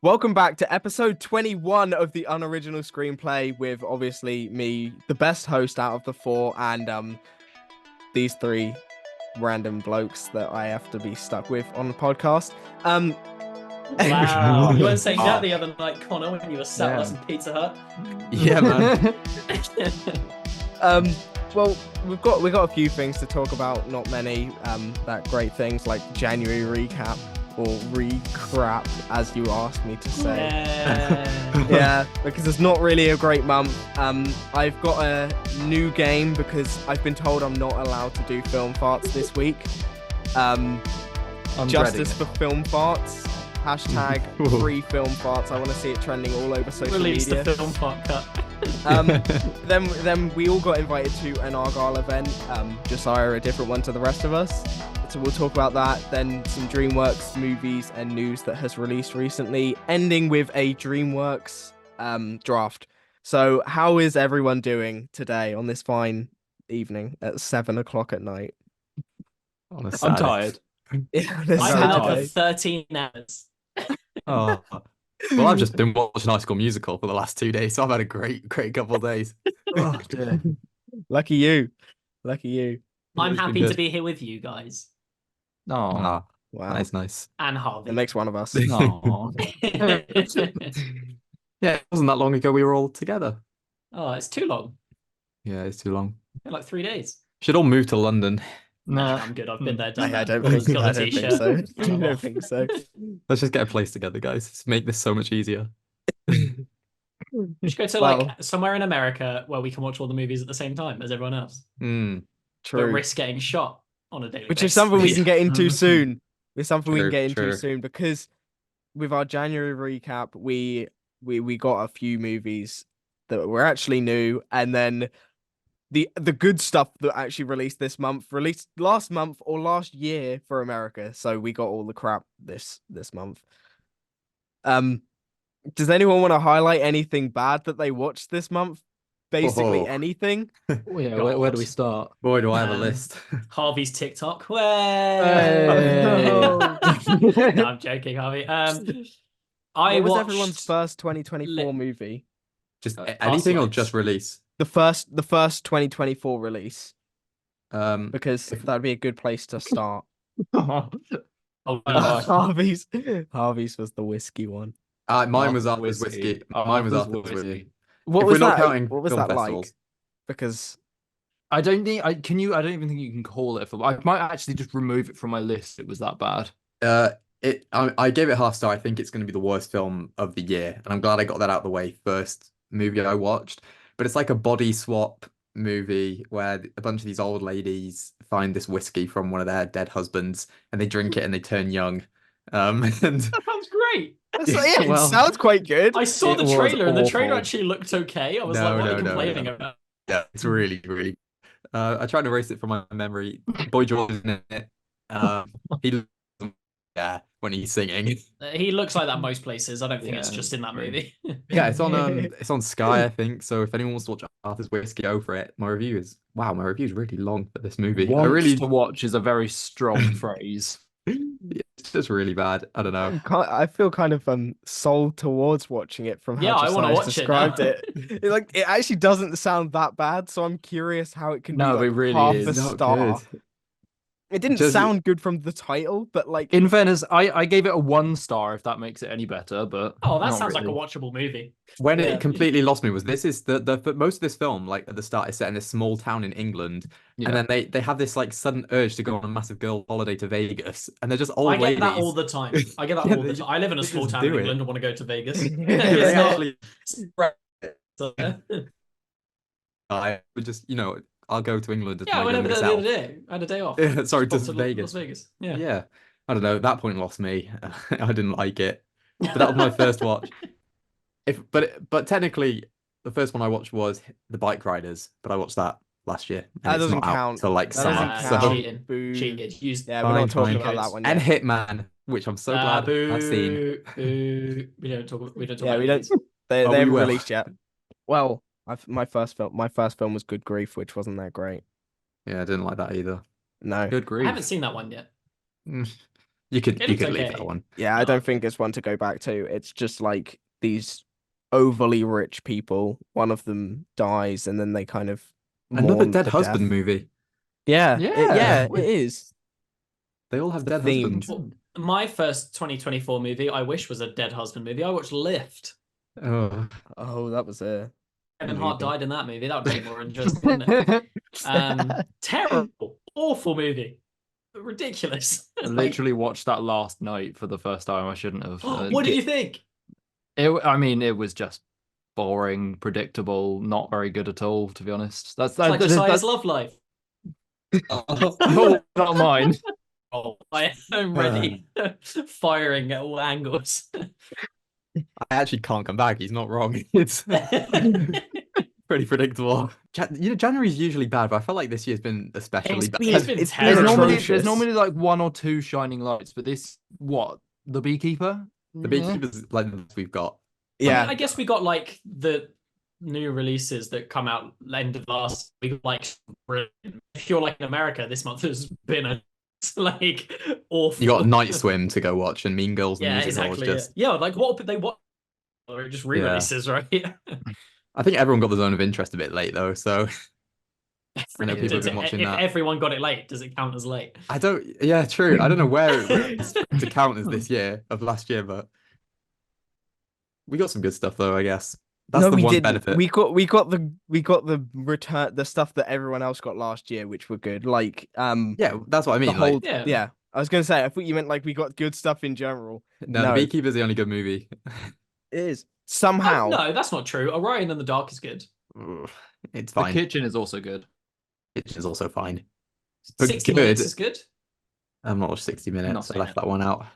Welcome back to episode 21 of the Unoriginal Screenplay with obviously me, the best host out of the four, and these three random blokes that I have to be stuck with on the podcast. Wow, you weren't saying that Oh. the other night, Connor, when you were sat with us in Pizza Hut. Yeah, man. Well, we've got a few things to talk about, not many that great things like January recap or re-crap, as you asked me to say. Yeah, because it's not really a great month. I've got a new game because I've been told I'm not allowed to do film farts this week. Justice for film farts. Hashtag free film farts. I want to see it trending all over social Release media. the film fart cut. Then we all got invited to an Argylle event. Josiah a different one to the rest of us. So we'll talk about that. Then some DreamWorks movies and news that has released recently, ending with a DreamWorks draft. So how is everyone doing today on this fine evening at 7 o'clock at night? I'm tired. Yeah, I've been up for Saturday. 13 hours. Oh. Well, I've just been watching High School Musical for the last 2 days, so I've had a great couple of days. Oh, dear. Lucky you. Lucky you. I'm It's been happy to good. be here with you guys. Oh, Ah, Wow. nice. And Harvey. It makes one of us. no. Yeah, it wasn't that long ago we were all together. Oh, it's too long. Yeah, it's too long. Like 3 days. Should all move to London. Nah, Nah. I'm good. I've been there, done I that. don't think Got I a don't think t-shirt. so. I I'm don't off. think so. Let's just get a place together, guys. Let's make this so much easier. We should go to Well- like somewhere in America where we can watch all the movies at the same time as everyone else, but True. risk getting shot on a daily Which basis. is something we can get into Mhm. soon. It's something we can True, get into true. soon because with our January recap, we got a few movies that were actually new, and then the good stuff that actually released this month, released last month or last year for America. So we got all the crap this month. Does anyone want to highlight anything bad that they watched this month? Basically Oh. anything. Oh, yeah, where do we start? Boy, do I have a Um, list. Harvey's TikTok. Hey. No, I'm joking, Harvey. I What was watched everyone's first 2024 Li- movie? Just Past anything or lives. just release? The first 2024 release, Um, because that'd be a good place to start. Oh, Harvey's was the whiskey one. mine was Arthur's Arthur's Whiskey. Whiskey. Mine was Arthur's Arthur's Whiskey. Whiskey. What If was we're not that? counting What was film that like? festivals. Because I don't think I don't even think you can call it a film. I might actually just remove it from my list. It was that bad. I gave it half star. I think it's going to be the worst film of the year, and I'm glad I got that out of the way first movie I watched. But it's like a body swap movie where a bunch of these old ladies find this whiskey from one of their dead husbands, and they drink it and they turn young. And That sounds great. yeah, Well, it sounds quite good. I saw It the was trailer, and the trailer awful. actually looked okay. I was No, like, what are no, you no, complaining no. about? yeah, it's really. I tried to erase it from my memory. Boy George is in it. He yeah when he's singing. He looks like that most places. I don't think it's Yeah, just in that true. movie. Yeah, it's on Sky, I think. So if anyone wants to watch Arthur's Whiskey, go for it. My review is really long for this movie. I Want really to watch is a very strong phrase. it's just really bad. I don't know. I feel kind of sold towards watching it from Yeah, how I wanna Josiah's watch it described now. it. Like it actually doesn't sound that bad, so I'm curious how it can No, be it like really half is. a Not star. good. It didn't Just- sound good from the title, but like In fairness, I gave it a 1 star if that makes it any better. But Oh, that not sounds like a really. watchable movie. When Yeah. it completely lost me was this is the most of this film, like at the start, is set in this small town in England, Yeah. and then they have this like sudden urge to go on a massive girl holiday to Vegas, and they're just old I get ladies. that all the time. I get that Yeah, all the they time. I live in a they small just town in do it. England and want to go to Vegas. Yeah, They It's not- actually, Yeah, I would just I'll go to England. I went over there the myself. other day. I had a day off. Yeah, sorry, Just to popped Vegas. Las Vegas. Yeah. Yeah, I don't know. At that point lost me. I didn't like it, but that was my first watch. But technically, the first one I watched was The Bike Riders, but I watched that last year, and That it's doesn't not out count. till like That summer. doesn't So count. Cheating. Boo. Cheated. Used Yeah, we're not talking Fine. about that one and yet. Hitman, which I'm so glad I've seen. Boo. We don't talk. We don't talk. Yeah, about we don't. movies. They Oh, we haven't will. released yet. Well, my first film was Good Grief, which wasn't that great. Yeah, I didn't like that either. No. Good I grief. haven't seen that one yet. Mm. You could It leave looks okay. that one. Yeah, I don't think it's one to go back to. It's just like these overly rich people. One of them dies, and then they kind of Another mourn dead the husband death. movie. Yeah, Yeah. it is. They all have The dead theme. husbands. Well, my first 2024 movie, I wish was a dead husband movie. I watched Lift. Oh. Oh, that was a Kevin Hart movie. died in that movie. That would be more interesting, wouldn't it? Terrible, awful movie, ridiculous. I Like, literally watched that last night for the first time. I shouldn't have. what did you think? I mean, it was just boring, predictable, not very good at all, to be honest. It's like Josiah's love life. Oh, not mine. Oh, I am ready, firing at all angles. I actually can't come back. He's not wrong. It's pretty predictable. January's usually bad, but I felt like this year's been especially bad. It's been It's terrible. atrocious. There's normally like one or two shining lights, but this, what? The Beekeeper? The Beekeeper's like we've got. Yeah, I guess we got like the new releases that come out end of last week. Like, if you're like in America, this month has been like awful. You got Night Swim to go watch and Mean Girls. Yeah, musical exactly. is just. Yeah, like what would they watch? Or just re-releases, right? I think everyone got the zone of interest a bit late though, so I know people have been watching if that. everyone got it late, does it count as late? I don't. Yeah, true. I don't know where it's to count as this year of last year, but we got some good stuff though. I guess that's no, the we one did. benefit. We got the return, the stuff that everyone else got last year, which were good. Like Yeah, that's what I mean. the whole Like, Yeah. I was gonna say, I thought you meant like we got good stuff in general. no, The Beekeeper's the only good movie. It is somehow. No, that's not true. Orion and the Dark is good. It's The fine. Kitchen is also good. Kitchen is also fine. But 60 good. Minutes is good. I'm not 60 minutes. Not I left that one out.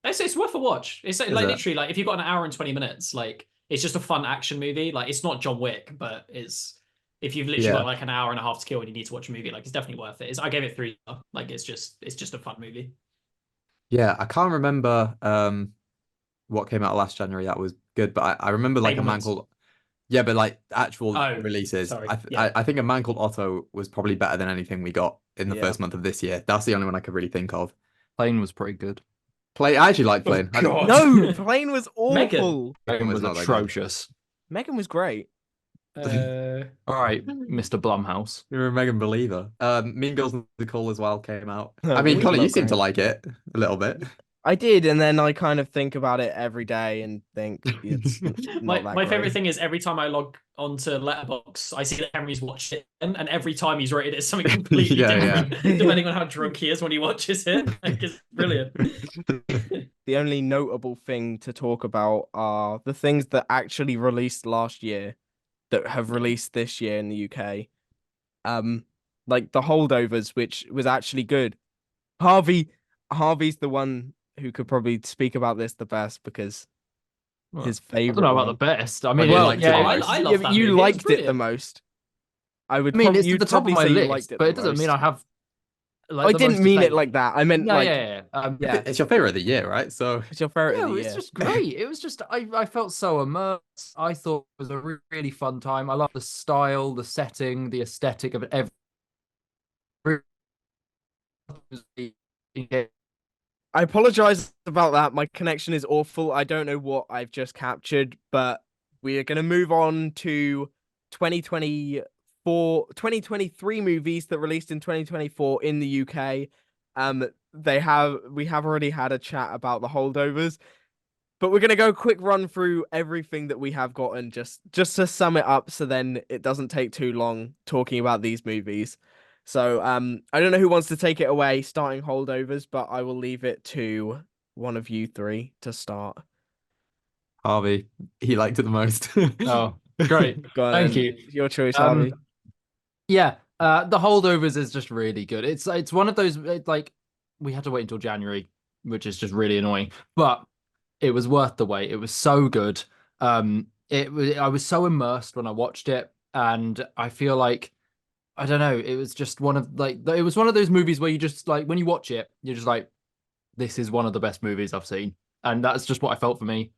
It's worth a watch. It's like Is it? literally like if you've got an hour and 20 minutes, like it's just a fun action movie. Like it's not John Wick, but it's if you've literally got like an hour and a half to kill and you need to watch a movie, like it's definitely worth it. I gave it 3. Like it's just a fun movie. Yeah, I can't remember what came out last January that was good, but I remember like a man Fablemans. called but like actual Oh, releases. sorry. I think a man called Otto was probably better than anything we got in the first month of this year. That's the only one I could really think of. Plane was pretty good. I actually like Plane. Oh, God. No, Plane was Megan. awful. Plane was not that good. atrocious. Megan was great. All right, Mr. Blumhouse. You're a Megan believer. Mean Girls Nicole as well came out. Oh, I mean, we Connor, you love seem to Grey. like it a little bit. I did, and then I kind of think about it every day and think it's not My that favorite great. thing is every time I log onto Letterboxd, I see that Henry's watched it, and every time he's rated it something completely Yeah, different, depending on how drunk he is when he watches it. Like, it's brilliant. The only notable thing to talk about are the things that actually released last year that have released this year in the UK. Like The Holdovers, which was actually good. Harvey's the one who could probably speak about this the best because his I favorite. don't know about one. the best. I mean, Well, like, yeah, I love that you movie. It was liked it the brilliant. most. I would. I mean, it's you'd at the top of probably my say you list, liked it but the it doesn't mean most. I have. Like, I the didn't most to mean say. it like that. I meant No, like yeah. It's your favorite of the year, right? So it's your favorite Yeah, of the it's year. just great. It was just I felt so immersed. I thought it was a really fun time. I love the style, the setting, the aesthetic of it. I apologize about that. My connection is awful. I don't know what I've just captured, but we are going to move on to 2023 movies that released in 2024 in the UK. We have already had a chat about The Holdovers, but we're going to go quick run through everything that we have gotten just to sum it up so then it doesn't take too long talking about these movies. So I don't know who wants to take it away starting Holdovers, but I will leave it to one of you three to start. Harvey, he liked it the most. Oh, great. Go on, Thank then. you. Your choice, Harvey. Yeah, The Holdovers is just really good. It's one of those like we had to wait until January, which is just really annoying, but it was worth the wait. It was so good. I was so immersed when I watched it, and I feel like I don't know. It was just one of it was one of those movies where you just like when you watch it, you're just like, this is one of the best movies I've seen, and that's just what I felt for me.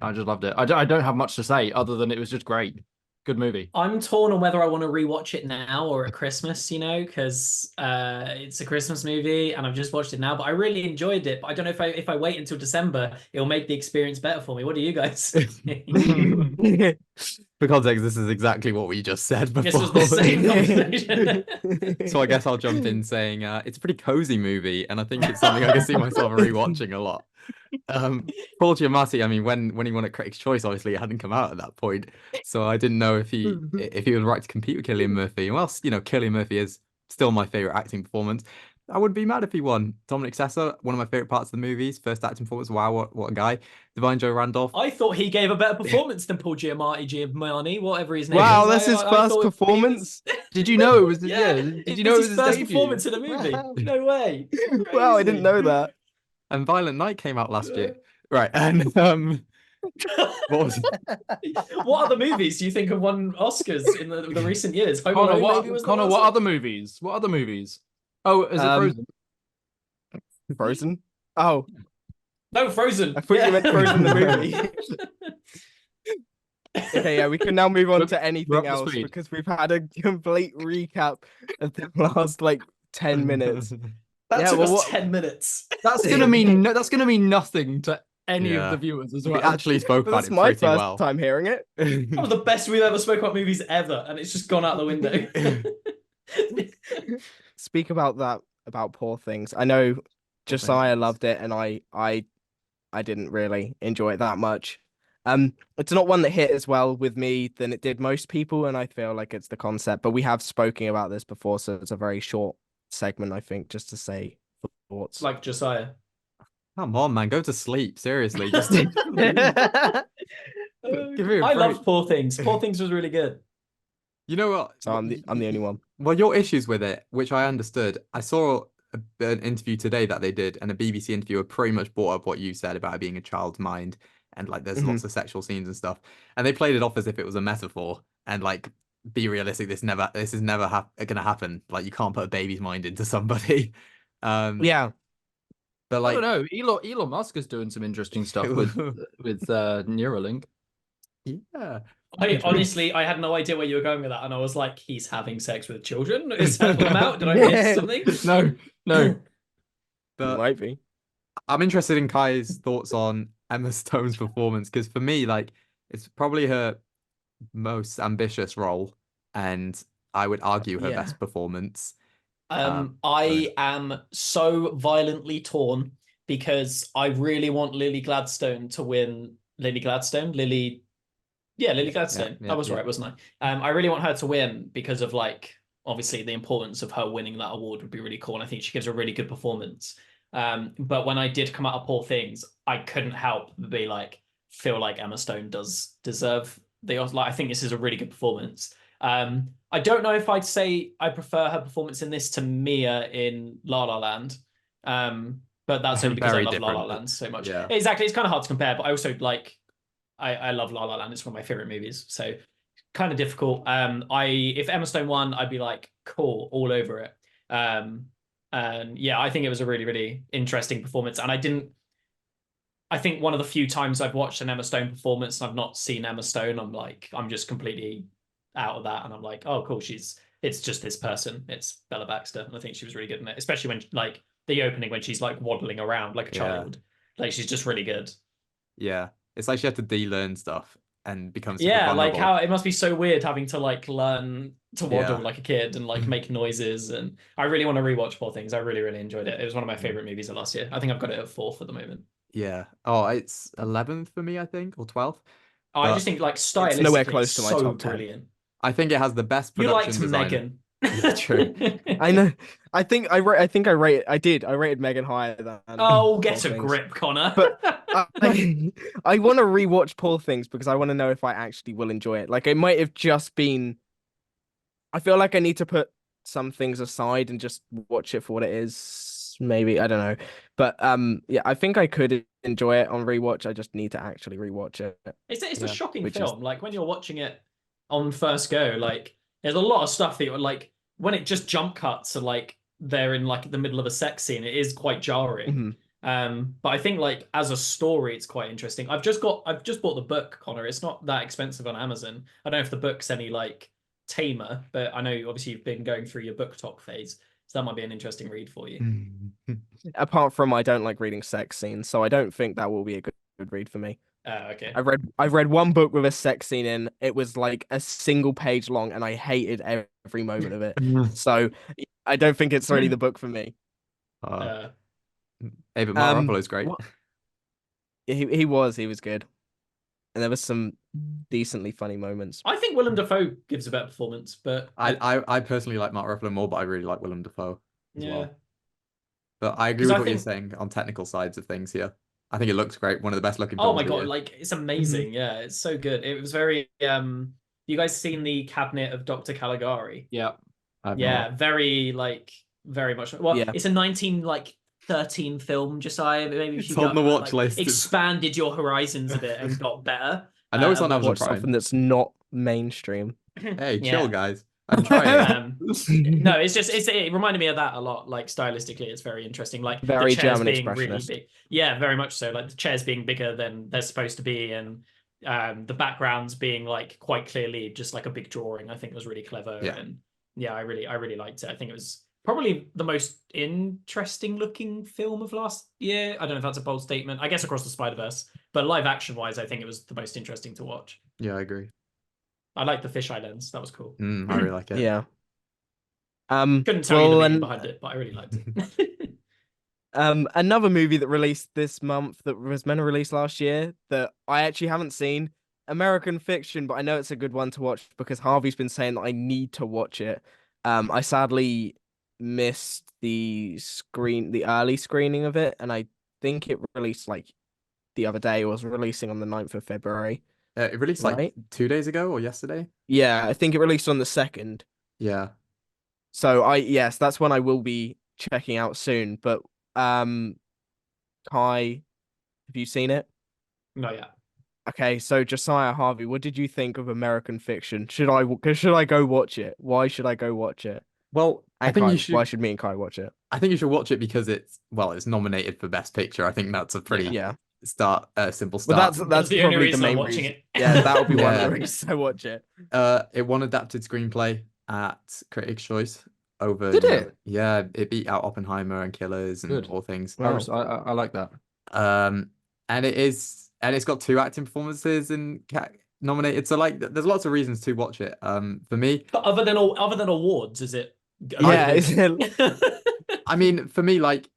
I just loved it. I don't have much to say other than it was just great. Good movie. I'm torn on whether I want to rewatch it now or at Christmas, because it's a Christmas movie and I've just watched it now. But I really enjoyed it. But I don't know if I wait until December, it'll make the experience better for me. What do you guys think? For context, this is exactly what we just said before. This was the same conversation. So I guess I'll jump in saying it's a pretty cozy movie, and I think it's something I can see myself rewatching a lot. Paul Giamatti, I mean, when he won at Critics' Choice, obviously it hadn't come out at that point, so I didn't know if he would right to compete with Cillian Murphy. And whilst Cillian Murphy is still my favorite acting performance, I wouldn't be mad if he won. Dominic Sessa, one of my favorite parts of the movies, first acting performance. Wow, what a guy! Divine Joe Randolph. I thought he gave a better performance than Paul Giamatti, whatever his name Wow, is. that's his first performance. Did you know it was? Yeah, Did you know it was his first debut? performance in a movie? Wow. No way. Wow, I didn't know that. And Violent Night came out last year, right? And what was What other movies do you think have won Oscars in the recent years? Home Connor, Alone maybe was the Connor, last what one? other movies? What other movies? Oh, is it Frozen? Frozen? Oh, No, Frozen. I thought you meant Frozen the movie. Okay, yeah, we can now move on to We're anything up to else speed. because we've had a complete recap of the last 10 minutes. That Yeah, took well, us 10 minutes. That's gonna mean that's gonna mean nothing to any Yeah. of the viewers as We well. actually spoke But about that's it my pretty first well. time hearing it. That was the best we've ever spoke about movies ever, and it's just gone out the window. Speak about Poor Things. I know Josiah loved it, and I didn't really enjoy it that much. It's not one that hit as well with me than it did most people, and I feel like it's the concept. But we have spoken about this before, so it's a very short segment, I think, just to say thoughts. Like Josiah. Come on, man, go to sleep. Seriously, just give me a I break. loved Poor Things. Poor Things was really good. You know what? So I'm the only one. Well, your issues with it, which I understood. I saw an interview today that they did, and a BBC interviewer pretty much brought up what you said about it being a child's mind, and there's lots of sexual scenes and stuff. And they played it off as if it was a metaphor, and be realistic. This is never gonna happen. You can't put a baby's mind into somebody. Yeah. But I don't know. Elon Musk is doing some interesting stuff with Neuralink. Yeah. I had no idea where you were going with that, and I was like, he's having sex with children? Is that come out? Did I miss something? No. But Might be. I'm interested in Kai's thoughts on Emma Stone's performance, because for me, it's probably her most ambitious role, and I would argue her best performance. I am so violently torn because I really want Lily Gladstone to win. Lily Gladstone? Lily Gladstone. Yeah, I was right, wasn't I? I really want her to win because of obviously the importance of her winning that award would be really cool. And I think she gives a really good performance. But when I did come out of Poor Things, I couldn't help but be feel like Emma Stone does deserve the I think this is a really good performance. I don't know if I'd say I prefer her performance in this to Mia in La La Land. But that's only because I love La La Land so much. Yeah. Exactly. It's kind of hard to compare, but I also I love La La Land. It's one of my favorite movies. So kind of difficult. If Emma Stone won, I'd be cool, all over it. And yeah, I think it was a really, really interesting performance. And I think one of the few times I've watched an Emma Stone performance and I've not seen Emma Stone, I'm just completely out of that. And I'm oh, cool. It's just this person. It's Bella Baxter. And I think she was really good in it, especially when the opening, when she's waddling around like a child. She's just really good. Yeah. It's she had to de-learn stuff and become super Yeah, vulnerable. how it must be so weird having to learn to waddle like a kid and make noises. And I really want to rewatch Poor Things. I really, really enjoyed it. It was one of my favorite movies of last year. I think I've got it at 4th at the moment. Yeah. Oh, it's 11th for me, I think, or 12th. I just think stylistically, it's nowhere close to my so top 10. brilliant. I think it has the best You production liked design. Megan. Yeah, true. I know. I rated Megan higher than. Oh, get Poor a Things. grip, Connor. But I want to rewatch Poor Things because I want to know if I actually will enjoy it. It might have just been. I feel like I need to put some things aside and just watch it for what it is. Maybe I don't know, but yeah, I think I could enjoy it on rewatch. I just need to actually rewatch it. It's a shocking which film. When you're watching it on first go, there's a lot of stuff that you're when it just jump cuts to they're in the middle of a sex scene, it is quite jarring. But I think like as a story, it's quite interesting. I've just bought the book, Connor. It's not that expensive on Amazon. I don't know if the book's any like tamer, but I know obviously you've been going through your book talk phase, so that might be an interesting read for you. Apart from I don't like reading sex scenes, so I don't think that will be a good read for me. Okay. I've read one book with a sex scene in. It was like a single page long, and I hated every moment of it. So I don't think it's really the book for me. But Mark Ruffalo's great. He was good, and there was some decently funny moments. I think Willem Dafoe gives a better performance, but I personally like Mark Ruffalo more, but I really like Willem Dafoe as well. But I agree with what you're saying on technical sides of things here. I think it looks great. One of the best looking films. Oh my god, like it's amazing. Yeah, it's so good. It was very you guys seen the Cabinet of Dr. Caligari? Yeah. Yeah, very much. Well, yeah. It's a 1913 film, Josiah. Maybe if you got on the watch list. Expanded your horizons a bit and got better. I know it's on Amazon Prime. Something that's not mainstream. Hey, chill, guys. I'm trying. No, it reminded me of that a lot. Like stylistically, it's very interesting. Like very the chairs German being expressionist. really big. Yeah, very much so. Like the chairs being bigger than they're supposed to be, and the backgrounds being like quite clearly just like a big drawing. I think was really clever. Yeah. And yeah, I really liked it. I think it was probably the most interesting looking film of last year. I don't know if that's a bold statement. I guess across the Spider-Verse, but live action wise, I think it was the most interesting to watch. Yeah, I agree. I like the fisheye lens. That was cool. I really like it. Yeah. Couldn't tell you the meaning behind it, but I really liked it. Another movie that released this month that was meant to release last year that I actually haven't seen, American Fiction, but I know it's a good one to watch because Harvey's been saying that I need to watch it. I sadly missed the early screening of it, and I think it released like the other day. It was releasing on the 9th of February. It released like 2 days ago or yesterday. Yeah, I think it released on the 2nd. Yeah. So that's when I will be checking out soon. But Kai, have you seen it? Not yet. Okay, so Josiah, Harvey, what did you think of American Fiction? Should I go watch it? Why should I go watch it? Well, I think Kai, you should. Why should me and Kai watch it? I think you should watch it because it's nominated for Best Picture. I think that's a pretty simple start. But that's the probably only reason the main I'm watching reason. it. Yeah, that would be one of the reasons I watch it. It won Adapted Screenplay at Critics' Choice over. Did it? Yeah, it beat out Oppenheimer and Killers and all things. Wow. I like that. And it's got 2 acting performances and nominated. So like, there's lots of reasons to watch it. For me, but other than awards, is it? Yeah, I mean, for me, like,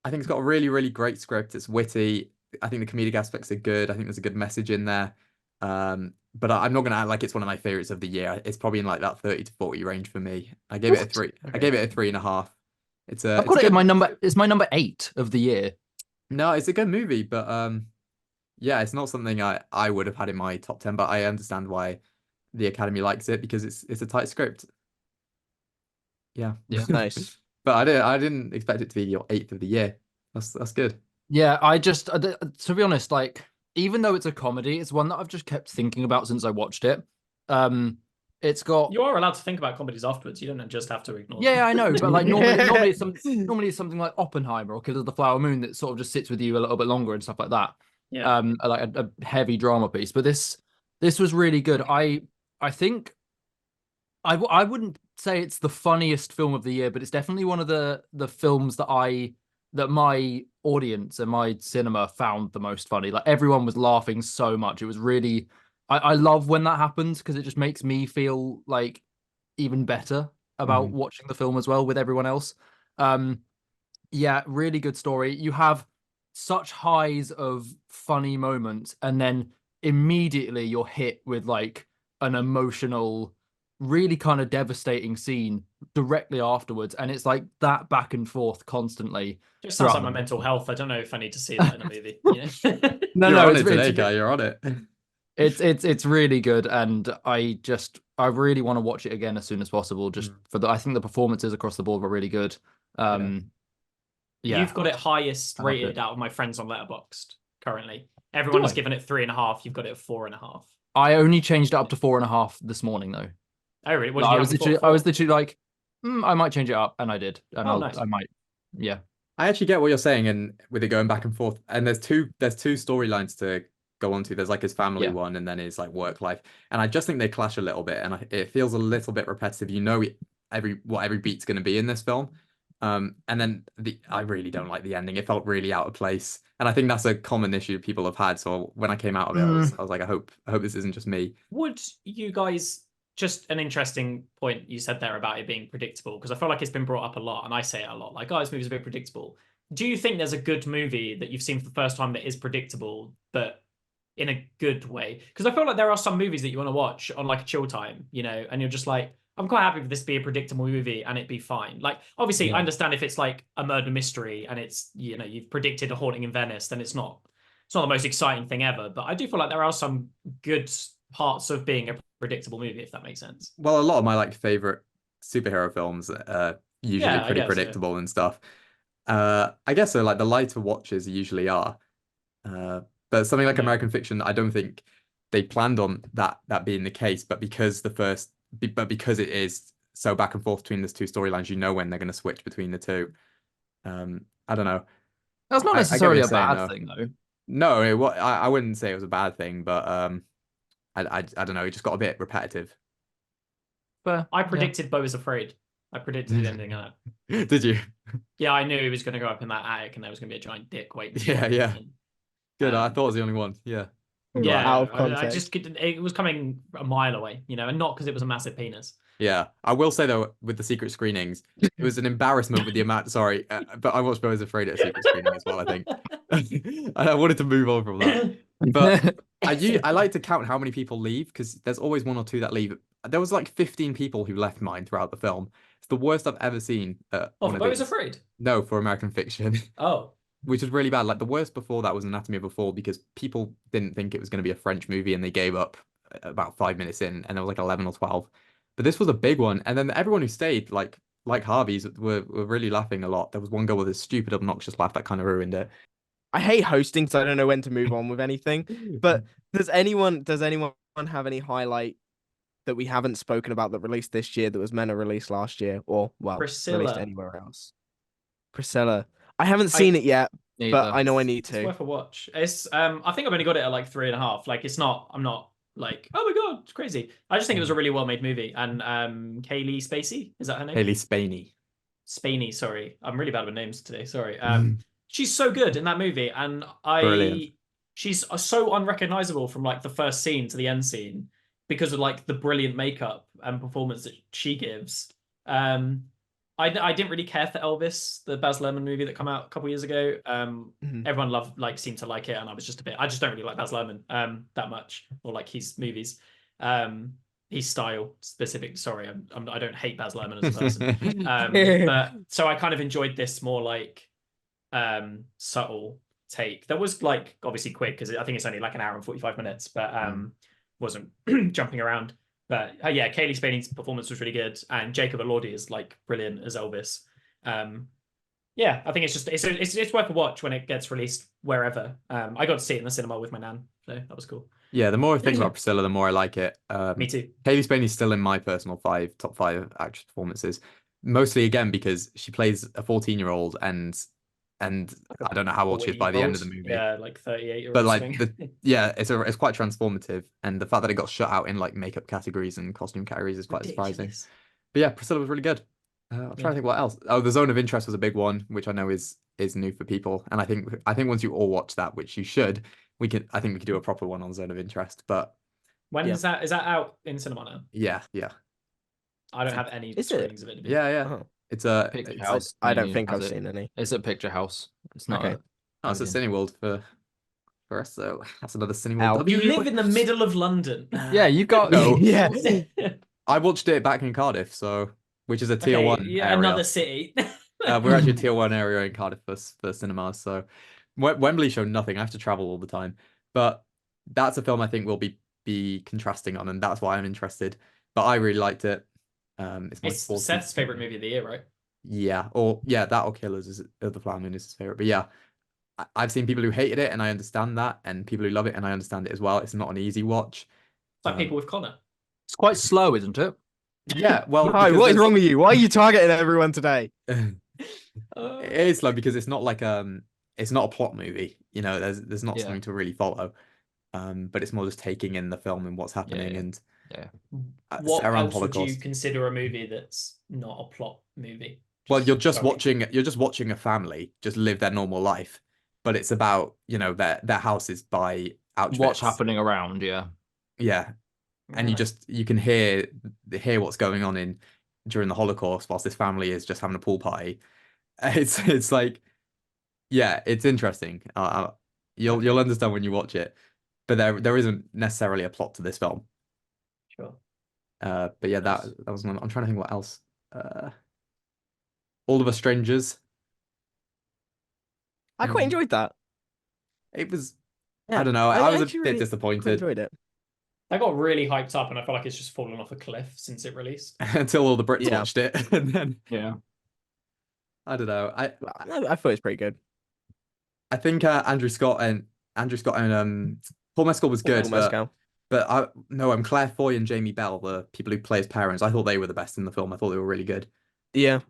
I think it's got a really, really great script. It's witty. I think the comedic aspects are good. I think there's a good message in there. But I'm not gonna act like it's one of my favorites of the year. It's probably in like that 30 to 40 range for me. I gave it a 3. Okay. I gave it a 3.5. I've got it in my number. It's my number 8 of the year. No, it's a good movie, but yeah, it's not something I would have had in my top 10. But I understand why the Academy likes it because it's a tight script. Yeah, nice. But I didn't expect it to be your 8th of the year. That's good. Yeah, I just to be honest, like, even though it's a comedy, it's one that I've just kept thinking about since I watched it. It's got. You are allowed to think about comedies afterwards. You don't just have to ignore. Yeah, I know, but like normally it's something like Oppenheimer or Killers of the Flower Moon that sort of just sits with you a little bit longer and stuff like that. Yeah. Like a heavy drama piece, but this was really good. I think I wouldn't say it's the funniest film of the year, but it's definitely one of the films that my audience and my cinema found the most funny. Like, everyone was laughing so much. It was really, I love when that happens because it just makes me feel like even better about watching the film as well with everyone else. Yeah, really good story. You have such highs of funny moments, and then immediately you're hit with like an emotional, really kind of devastating scene directly afterwards, and it's like that back and forth constantly. Just sounds like my mental health. I don't know if I need to see that in a movie. No, you're on it today, guy. You're on it. It's really good, and I really want to watch it again as soon as possible. Just for I think the performances across the board were really good. Yeah. You've got it highest rated out of my friends on Letterboxd currently. Everyone has given it 3.5. You've got it at 4.5. I only changed it up to 4.5 this morning though. Oh really? I was literally like, I might change it up, and I did, and I might. Yeah. I actually get what you're saying, and with it going back and forth. And there's two storylines to go on to. There's like his family one, and then his like work life. And I just think they clash a little bit, and it feels a little bit repetitive. You know, every beat's going to be in this film. And then I really don't like the ending. It felt really out of place, and I think that's a common issue people have had. So when I came out of it, I was like, I hope this isn't just me. Would you guys? Just an interesting point you said there about it being predictable, because I feel like it's been brought up a lot, and I say it a lot, like, oh, this movie's a bit predictable. Do you think there's a good movie that you've seen for the first time that is predictable, but in a good way? Because I feel like there are some movies that you want to watch on like a chill time, you know, and you're just like, I'm quite happy for this to be a predictable movie and it be fine. Like, obviously, I understand if it's like a murder mystery and it's, you know, you've predicted A Haunting in Venice, then it's not the most exciting thing ever. But I do feel like there are some good parts of being a predictable movie, if that makes sense. Well, a lot of my like favorite superhero films usually pretty predictable and stuff. I guess so. Like the lighter watches usually are, but something like American Fiction, I don't think they planned on that being the case. But because because it is so back and forth between those two storylines, you know when they're going to switch between the two. I don't know. That's not necessarily a bad thing, though. No, I wouldn't say it was a bad thing, but I don't know. It just got a bit repetitive. But I predicted Beau is Afraid. I predicted the ending of that. Did you? Yeah, I knew he was going to go up in that attic and there was going to be a giant dick waiting. Yeah. Good. I thought it was the only one. Yeah. Yeah. Out of context. It was coming a mile away, you know, and not because it was a massive penis. Yeah, I will say though, with the secret screenings, it was an embarrassment with the amount. Sorry, but I watched Beau is Afraid at a secret screening as well, I think. And I wanted to move on from that, but I like to count how many people leave, because there's always one or two that leave. There was like 15 people who left mine throughout the film. It's the worst I've ever seen. For Beau is Afraid? No, for American Fiction. Oh. Which is really bad. Like the worst before that was Anatomy of a Fall, because people didn't think it was going to be a French movie and they gave up about 5 minutes in, and there was like 11 or 12. But this was a big one, and then everyone who stayed, like Harvey's, were really laughing a lot. There was one girl with a stupid, obnoxious laugh that kind of ruined it. I hate hosting, so I don't know when to move on with anything. But does anyone have any highlight that we haven't spoken about that released this year that was meant to release last year, or released anywhere else? Priscilla. I haven't seen it yet, but I know I need to. It's worth a watch. It's I think I've only got it at like 3.5. Like I'm not like, oh my god, it's crazy. I just think it was a really well made movie. And Kaylee Spacey, is that her name? Kaylee Spaney, sorry. I'm really bad with names today, sorry. She's so good in that movie, and she's so unrecognizable from like the first scene to the end scene because of like the brilliant makeup and performance that she gives. I didn't really care for Elvis, the Baz Luhrmann movie that came out a couple years ago. Everyone seemed to like it, and I just don't really like Baz Luhrmann that much, or like his movies, his style specific. Sorry, I don't hate Baz Luhrmann as a person, but so I kind of enjoyed this more like subtle take that was like obviously quick, because I think it's only like an hour and 45 minutes, but wasn't jumping around. But yeah, Kaylee Spaney's performance was really good, and Jacob Elordi is like brilliant as Elvis. Yeah, I think it's worth a watch when it gets released wherever. I got to see it in the cinema with my nan, so that was cool. Yeah, the more I think about Priscilla, the more I like it. Me too. Kaylee Spaney's still in my personal top 5 actress performances, mostly again because she plays a 14-year-old and I don't know how old she is by the end of the movie. Yeah, like 38 or but like something. it's quite transformative, and the fact that it got shut out in like makeup categories and costume categories is quite surprising. But yeah, Priscilla was really good. I'm trying to think what else. Oh, The Zone of Interest was a big one, which I know is new for people, and I think once you all watch that, which you should, I think we could do a proper one on Zone of Interest. But when is that? Is that out in cinema now? Yeah. I don't have any screenings of it. Yeah. Oh. It's a Picture House. I don't think I've seen any. It's a Picture House. It's not. Okay. It's a Cineworld for us, so that's another Cineworld. You live in the middle of London. Yeah, you got no. Yeah. I watched it back in Cardiff, which is a tier 1 area. Another city. We're actually a tier 1 area in Cardiff for cinemas, so Wembley showed nothing. I have to travel all the time, but that's a film I think we'll be contrasting on, and that's why I'm interested. But I really liked it. It's Seth's favorite movie of the year, right? Yeah, that or Killers is the Flower Moon is his favorite. But yeah, I've seen people who hated it, and I understand that, and people who love it, and I understand it as well. It's not an easy watch. It's like People with Connor. It's quite slow, isn't it? Yeah. Well, hi, what is wrong with you? Why are you targeting everyone today? It is slow because it's not like it's not a plot movie. You know, there's not Yeah. something to really follow. But it's more just taking in the film and what's happening Yeah. and Yeah. What around else would you Holocaust. consider a movie that's not a plot movie? Well, you're just very- watching a family just live their normal life, but it's about, you know, their houses by Auschwitz. What's happening around? Yeah. Yeah, and Right. you can hear what's going on in during the Holocaust whilst this family is just having a pool party. It's like, yeah, it's interesting. You'll understand when you watch it, but there isn't necessarily a plot to this film. Sure. But yeah, Nice. that was one. I'm trying to think what else. All of Us Strangers. I quite enjoyed that. It was, Yeah, I don't know. I was a actually bit really quite disappointed enjoyed it. That got really hyped up, and I feel like it's just fallen off a cliff since it released. until all the Brits Yeah. watched it, and then Yeah. I don't know. I thought it was pretty good. I think Andrew Scott and Paul Mescal was good, Paul Mescal. but Claire Foy and Jamie Bell, the people who play as parents, I thought they were the best in the film. I thought they were really good. Yeah.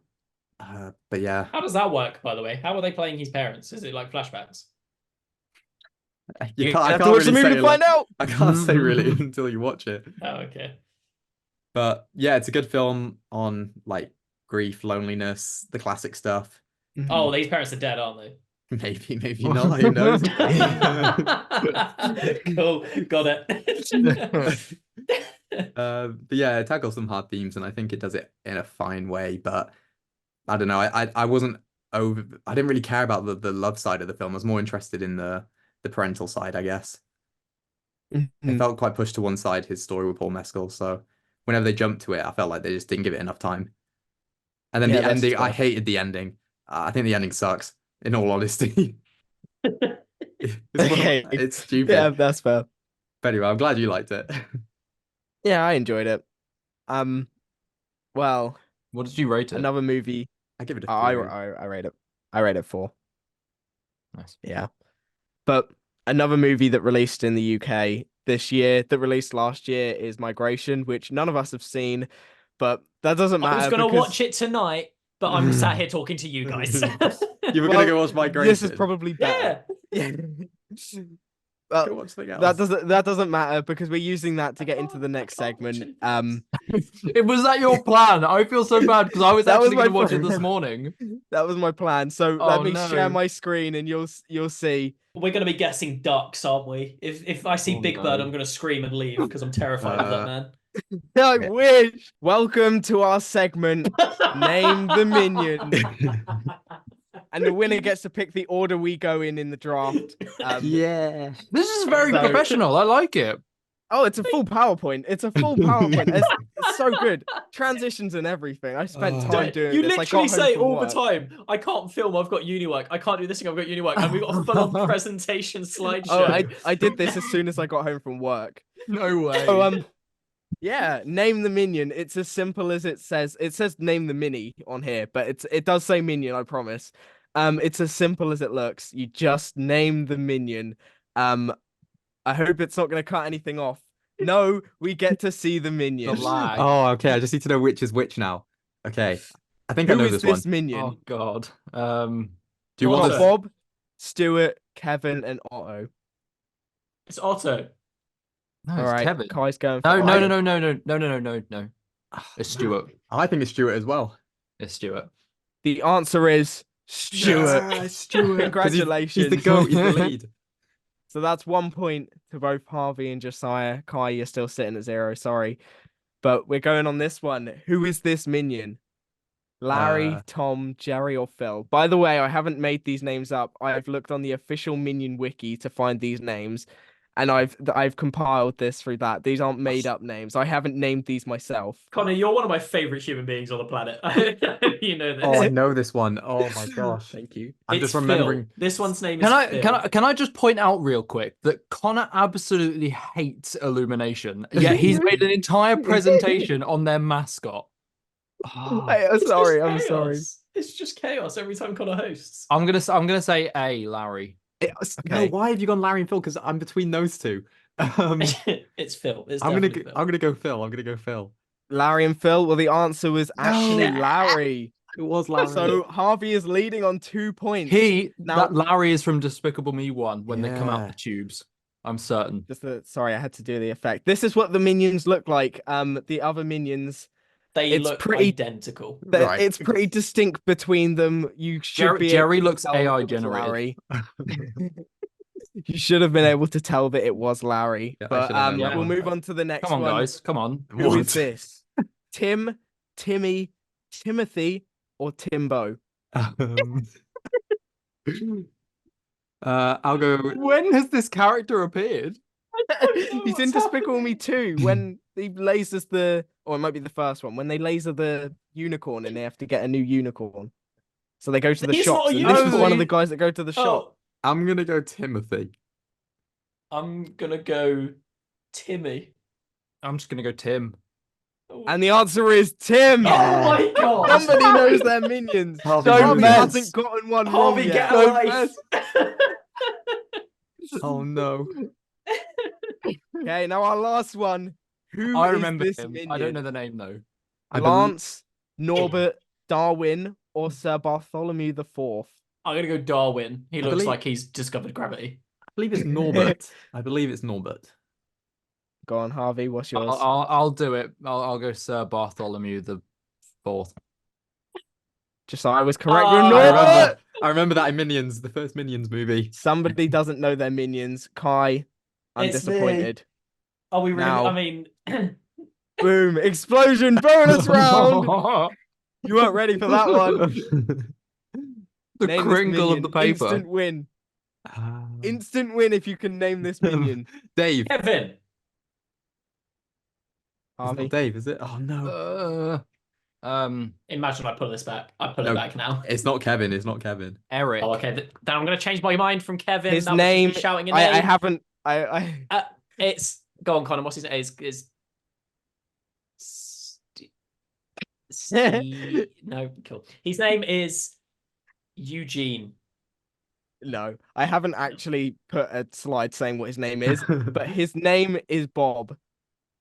But yeah, How does that work, by the way? How are they playing his parents? Is it like flashbacks? I You can't have to watch the really movie say to find out. I can't say really until you watch it. Oh, okay. But yeah, it's a good film on like grief, loneliness, the classic stuff. Oh, these parents are dead, aren't they? Maybe not. Who knows? Cool, got it. But yeah, it tackles some hard themes, and I think it does it in a fine way. But I don't know. I wasn't over. I didn't really care about the love side of the film. I was more interested in the parental side, I guess. It felt quite pushed to one side, his story with Paul Mescal. So whenever they jumped to it, I felt like they just didn't give it enough time. And then the ending, I hated the ending. I think the ending sucks, in all honesty. It's stupid. Yeah, that's fair. But anyway, I'm glad you liked it. Yeah, I enjoyed it. Well, What did you rate it? another movie. I give it a 3. I rate it. I rate it 4. Nice. Yeah. But another movie that released in the UK this year, that released last year, is Migration, which none of us have seen, but that doesn't matter. I was going to watch it tonight, but I'm sat here talking to you guys. You were going to go watch Migration. This is probably better. Yeah. Go watch something else. That doesn't matter because we're using that to get into the next segment. Was that your plan? I feel so bad because I was That was actually going to my watch it plan. this morning. That was my plan. So Oh, let me no. share my screen and you'll see. We're going to be guessing ducks, aren't we? If I see Oh, Big no. Bird, I'm going to scream and leave because I'm terrified of that man. I wish. Welcome to our segment, Name the Minion. And the winner gets to pick the order we go in the draft. Yeah. This is very So- professional. I like it. Oh, it's a full PowerPoint. It's a full PowerPoint. It's so good. Transitions and everything. I spent time doing You this. literally say all the time. time, I can't film, I've got uni work. I can't do this thing, I've got uni work. And we've got a full-on presentation slideshow. Oh, I did this as soon as I got home from work. No way. So yeah, name the minion. It's as simple as it says. It says name the mini on here, but it does say minion, I promise. It's as simple as it looks. You just name the minion. I hope it's not going to cut anything off. No, we get to see the minion. The lag. Oh, okay. I just need to know which is which now. Okay. I think I Who know is this this one. minion? Oh God. Do you We've want got to? Bob, Stuart, Kevin, and Otto. It's Otto. No, All it's right, Kevin. Kai's going. No, for no, it. no, no, no, no, no, no, no, no. It's Stuart. I think it's Stuart as well. It's Stuart. The answer is Stuart. Yeah, Stuart. 'Cause Congratulations. He's the goat. He's the lead. So that's 1 point to both Harvey and Josiah. Kai, you're still sitting at 0. Sorry, but we're going on this one. Who is this minion? Larry, Tom, Jerry, or Phil? By the way, I haven't made these names up. I've looked on the official Minion wiki to find these names, and I've compiled this through that. These aren't made up names. I haven't named these myself. Connor, you're one of my favorite human beings on the planet. You know this. Oh, I know this one. Oh my gosh. Thank you. I'm It's just remembering. Phil. This one's name is Phil. Can I just point out real quick that Connor absolutely hates Illumination, yet he's made an entire presentation on their mascot. Oh, Hey, I'm It's sorry. just I'm sorry. chaos. It's just chaos every time Connor hosts. I'm gonna say A, Larry. no, Okay. why have you gone Larry and Phil? Because I'm between those two. It's Phil. It's I'm definitely Phil. gonna go Phil. I'm gonna go Phil. Larry and Phil. Well, the answer was actually No. Larry. It was Larry. So Harvey is leading on 2 points. That Larry is from Despicable Me 1 when they come out Yeah. the tubes. I'm certain. Sorry, I had to do the effect. This is what the minions look like. The other minions, They It's look pretty- identical. Right. it's pretty distinct between them. You should be Jerry able to looks tell AI it was generated. Larry. You should have been able to tell that it was Larry. Yeah, I but should have known that we'll one. move on to the next Come on, one. guys. Come on. Who is What? this? Tim, Timmy, Timothy, or Timbo? I'll go. When has this character appeared? He's in Despicable Me 2 when he lasers or it might be the first one, when they laser the unicorn and they have to get a new unicorn. So they go to the He's not shops. a And this is one of unicorn. the guys that go to the shop. Oh, I'm gonna go Timothy. I'm gonna go Timmy. I'm just gonna go Tim. Oh, And the answer is Tim. oh my god! Somebody knows their minions. Harvey, Harvey you mess. hasn't gotten one wrong Harvey, yet. get a life. Oh no. Okay, now our last one. Who I is remember this him. minion? I don't know the name though. I believe- Lance, Norbert, Darwin, or Sir Bartholomew the Fourth? I'm gonna go Darwin. He I looks believe- like he's discovered gravity. I believe it's Norbert. I believe it's Norbert. Go on, Harvey. What's yours? I'll do it. I'll go Sir Bartholomew the Fourth. Just so I was correct Ah, with I Norbert. I remember that in Minions, the first Minions movie. Somebody doesn't know their minions. Kai, I'm It's me. disappointed. Are we really? Now- I mean, Boom! Explosion! Bonus round. You weren't ready for that one. The Name this crinkle of minion. the paper. Instant win. Instant win if you can name this minion. Dave. It's Kevin. Harvey. not Dave, is it? Oh no. Imagine I pull this back. I pull it No. back now. It's not Kevin. It's not Kevin. Eric. Oh, okay. Then I'm gonna change my mind from Kevin. His That was just me name. shouting a I name. haven't. I. It's go on, Connor. What's his name? Is no, cool. His name is Eugene. No, I haven't actually put a slide saying what his name is, but his name is Bob.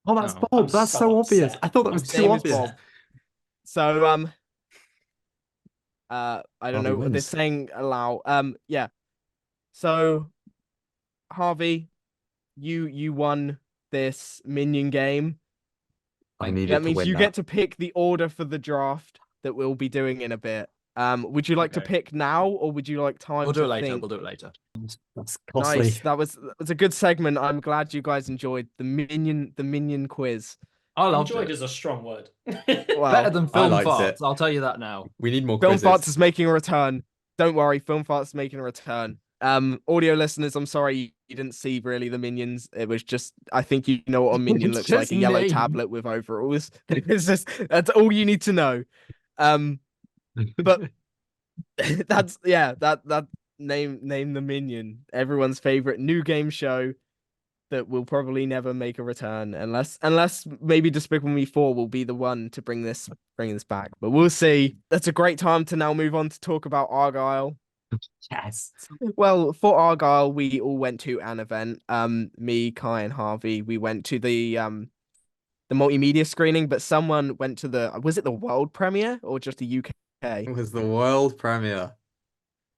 Oh, that's Oh, Bob. I'm That's so so obvious. upset. I thought that was His too name is obvious. Bob. So I don't Harvey know what they're wins. saying aloud. Yeah. So Harvey, you won this minion game. I needed That to means win you that. get to pick the order for the draft that we'll be doing in a bit. Would you like to Okay. pick now, or would you like time We'll do to it later. think? We'll do it later. That's costly. Nice. That was a good segment. I'm glad you guys enjoyed the minion quiz. I loved Enjoyed it. is a strong word. Well, Better than film liked farts. it. I'll tell you that now. We need more Film quizzes. Farts is making a return. Don't worry, Film Farts is making a return. Audio listeners, I'm sorry you didn't see really the minions. It was just, I think you know what a minion It's looks like, just a yellow name. tablet with overalls. It's just, that's all you need to know. But that name the minion, everyone's favorite new game show that will probably never make a return unless maybe Despicable Me 4 will be the one to bring this back. But we'll see. That's a great time to now move on to talk about Argylle. Yes. Well, for Argylle, we all went to an event. Me, Kai, and Harvey. We went to the multimedia screening, but someone went to was it the world premiere or just the UK? It was the world premiere.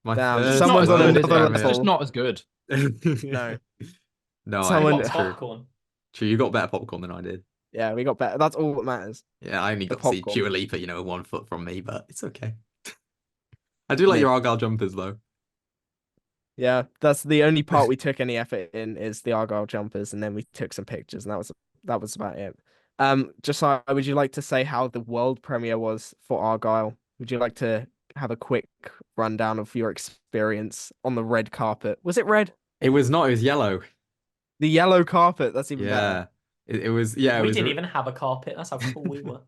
My Damn, first someone's on world another It's just level. not as good. No. No, Someone- I Got it's true. popcorn. True, you got better popcorn than I did. Yeah, we got better. That's all that matters. Yeah, I only The got to see popcorn. Dua Lipa, 1 foot from me, but it's okay. I do like Me. your Argyle jumpers though. Yeah, that's the only part we took any effort in is the Argylle jumpers, and then we took some pictures, and that was about it. Josiah, would you like to say how the world premiere was for Argylle? Would you like to have a quick rundown of your experience on the red carpet? Was it red? It was not, it was yellow. The yellow carpet. That's even better. Yeah. It was yeah, it We was didn't even have a carpet. That's how cool we were.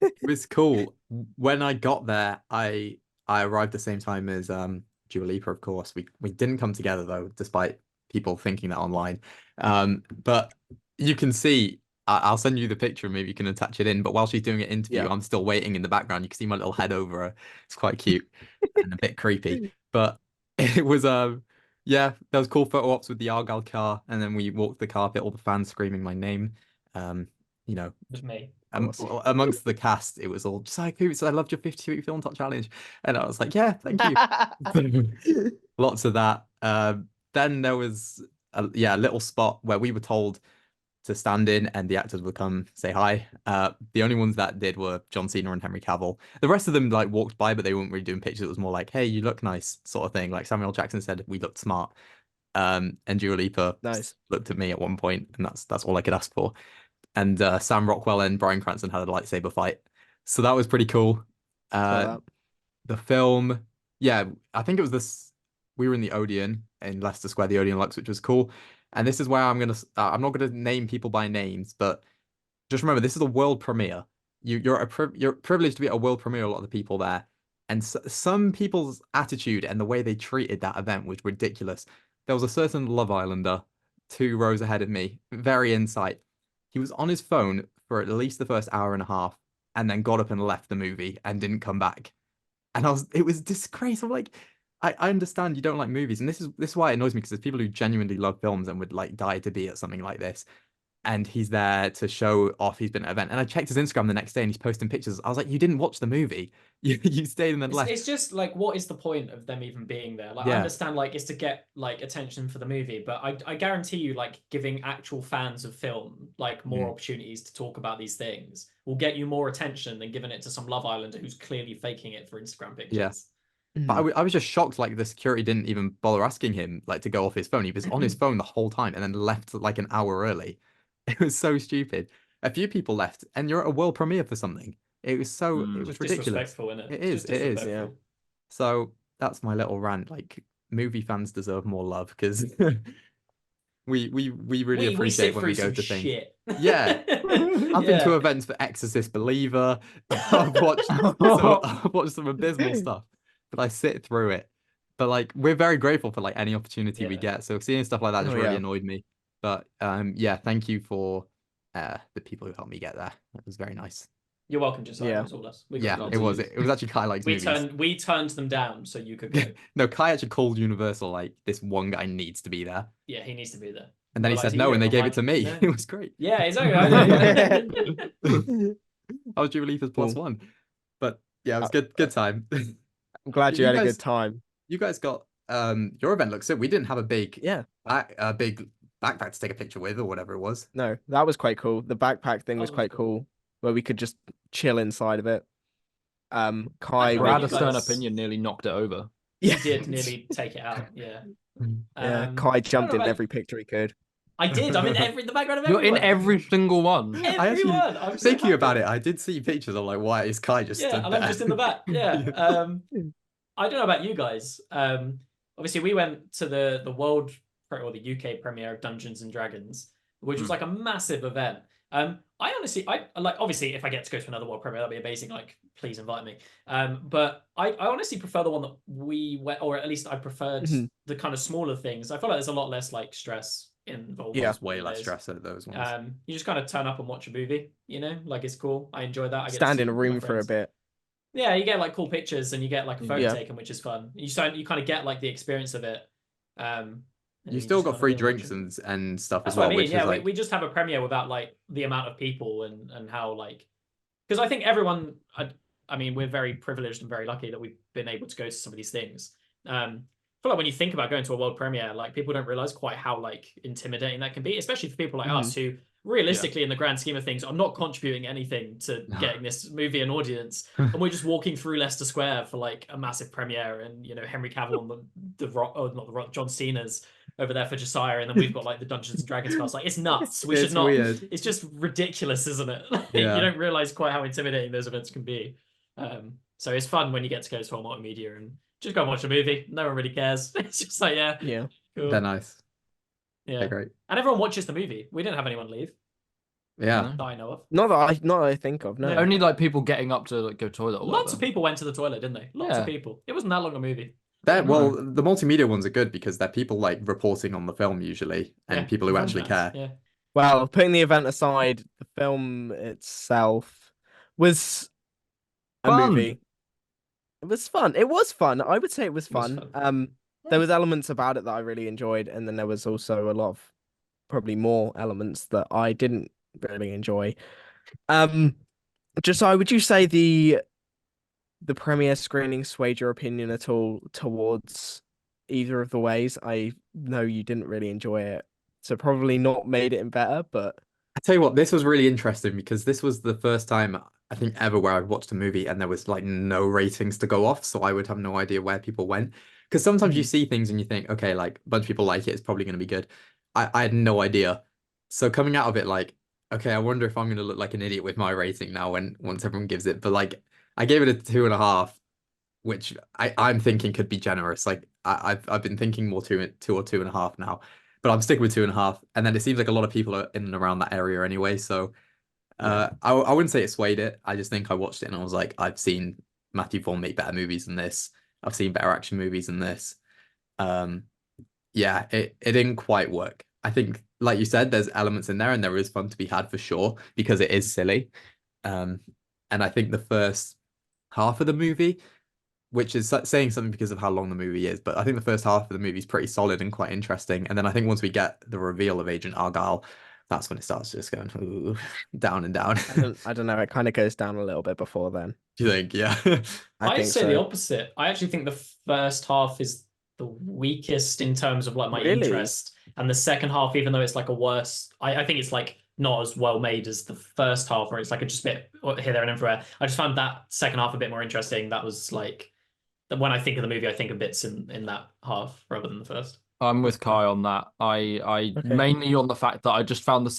it was cool. When I got there, I arrived the same time as Dua Lipa, of course. We didn't come together though, despite people thinking that online. But you can see, I'll send you the picture, maybe you can attach it in. But while she's doing an interview, Yeah. I'm still waiting in the background. You can see my little head over her. It's quite cute and a bit creepy. But it was yeah, there was cool photo ops with the Argyle car, and then we walked the carpet, all the fans screaming my name. It was me. course. amongst the cast, it was all just like, "Oops, I loved your 52-week film top challenge," and I was like, "Yeah, thank you." Lots of that. Then there was a little spot where we were told to stand in and the actors would come say hi. The only ones that did were John Cena and Henry Cavill. The rest of them like walked by, but they weren't really doing pictures. It was more like, "Hey, you look nice," sort of thing. Like Samuel Jackson said, we looked smart. And Dua Lipa Nice. looked at me at one point, and that's all I could ask for. And Sam Rockwell and Bryan Cranston had a lightsaber fight, so that was pretty cool. Saw that. The film, yeah, I think it was this. We were in the Odeon in Leicester Square, the Odeon Lux, which was cool. And this is where I'm not gonna name people by names, but just remember this is a world premiere. You're privileged to be at a world premiere. A lot of the people there, and some people's attitude and the way they treated that event was ridiculous. There was a certain Love Islander, 2 rows ahead of me, very insight. He was on his phone for at least the first hour and a half, and then got up and left the movie and didn't come back. And it was disgrace. I'm like, I understand you don't like movies, and this is why it annoys me, because there's people who genuinely love films and would like die to be at something like this. And he's there to show off he's been at an event. And I checked his Instagram the next day and he's posting pictures. I was like, you didn't watch the movie. You stayed and then left. It's just like, what is the point of them even being there? Like, I Yeah. understand like it's to get like attention for the movie, but I guarantee you, like, giving actual fans of film like more opportunities to talk about these things will get you more attention than giving it to some Love Islander who's clearly faking it for Instagram pictures. Yeah. But I was just shocked, like the security didn't even bother asking him like to go off his phone. He was on his phone the whole time and then left like an hour early. It was so stupid. A few people left, and you're at a world premiere for something. It was it was ridiculous. Disrespectful, isn't it? It is. It is. Yeah. So that's my little rant. Like, movie fans deserve more love, because we really appreciate when we go to things. Shit. Yeah. I've been to events for Exorcist Believer. I've watched some abysmal stuff, but I sit through it. But like, we're very grateful for like any opportunity we get. So seeing stuff like that just really annoyed me. But yeah, thank you for the people who helped me get there. It was very nice. You're welcome, Josiah. Yeah. It was all us. It was. It was actually Kai likes movies. We turned them down so you could go. No, Kai actually called Universal like, this one guy needs to be there. Yeah, he needs to be there. And then he said no, and they gave it to me. Yeah. It was great. Yeah, exactly. I was Dua Lipa's +1. But yeah, it was good time. I'm glad you had a good time. You guys got your event looks good. We didn't have a big big backpack to take a picture with or whatever it was. No, that was quite cool. The backpack thing was quite cool, where we could just chill inside of it. Kai, Brad, a stern opinion, nearly knocked it over. He did nearly take it out. Yeah. Kai jumped in every picture he could. I did. I'm in the background of You're everyone. in every single one. Everyone. I'm thinking about it. I did see pictures. I'm like, why is Kai just stood and there? I'm just in the back. Yeah. I don't know about you guys. Obviously, we went to the world or the UK premiere of Dungeons and Dragons, which was like a massive event. I honestly, I like, obviously, if I get to go to another world premiere, that'd be amazing. Like, please invite me. But I honestly prefer the one that we went, or at least I preferred the kind of smaller things. I feel like there's a lot less like stress involved. Yeah, way less stress at those ones. You just kind of turn up and watch a movie, you know, like it's cool. I enjoy that. I get Stand in a room for a bit. Yeah, you get like cool pictures and you get like a photo taken, which is fun. You kind of get like the experience of it. You still got free drinks and stuff as well. That's what I mean. Which Yeah, is like... we just have a premiere without like the amount of people and how like, because I think everyone, I mean, we're very privileged and very lucky that we've been able to go to some of these things. I feel like when you think about going to a world premiere, like people don't realize quite how like intimidating that can be, especially for people like us who realistically in the grand scheme of things are not contributing anything to getting this movie an audience. And we're just walking through Leicester Square for like a massive premiere, and you know, Henry Cavill and the Rock, oh not the Rock, John Cena's over there for Josiah, and then we've got like the Dungeons and Dragons cast. Like, it's nuts. We should not. Weird. It's just ridiculous, isn't it? Like, you don't realize quite how intimidating those events can be. So it's fun when you get to go to a multimedia and just go and watch a movie. No one really cares. It's just like, cool. They're nice. Yeah, they're great. And everyone watches the movie. We didn't have anyone leave. Yeah, that I know of. Not that I think of. No, only like people getting up to like go toilet. Or Lots of people went to the toilet, didn't they? Lots of people. It wasn't that long a movie. Well, the multimedia ones are good because they're people like reporting on the film usually, and people who actually care. Yeah. Well, putting the event aside, the film itself was a movie. It was fun. It was fun. I would say it was fun. There was elements about it that I really enjoyed, and then there was also a lot of probably more elements that I didn't really enjoy. Josiah, would you say the premiere screening swayed your opinion at all towards either of the ways? I know you didn't really enjoy it, so probably not made it better, but I tell you what, this was really interesting because this was the first time I think ever where I've watched a movie and there was like no ratings to go off, so I would have no idea where people went. Because sometimes you see things and you think, okay, like a bunch of people like it, it's probably going to be good. I had no idea. So coming out of it, like, okay, I wonder if I'm going to look like an idiot with my rating now when once everyone gives it. But like, I gave it a 2.5, which I'm thinking could be generous. Like I've been thinking more two or 2.5 now, but I'm sticking with 2.5. And then it seems like a lot of people are in and around that area anyway. So I wouldn't say it swayed it. I just think I watched it and I was like, I've seen Matthew Vaughn make better movies than this. I've seen better action movies than this. Um, yeah, it didn't quite work. I think, like you said, there's elements in there and there is fun to be had for sure because it is silly. Um, and I think the first half of the movie, which is saying something because of how long the movie is, but I think the first half of the movie is pretty solid and quite interesting. And then I think once we get the reveal of Agent Argylle, that's when it starts just going ooh, down and down. I don't know. It kind of goes down a little bit before then. Do you think? Yeah. I I'd think say so. the opposite. I actually think the first half is the weakest in terms of like my Really? interest, and the second half, even though it's like a worse, I think it's like not as well made as the first half, where it's like a just bit here, there, and everywhere. I just found that second half a bit more interesting. That was like when I think of the movie, I think of bits in that half rather than the first. I'm with Kai on that. I Okay. mainly on the fact that I just found the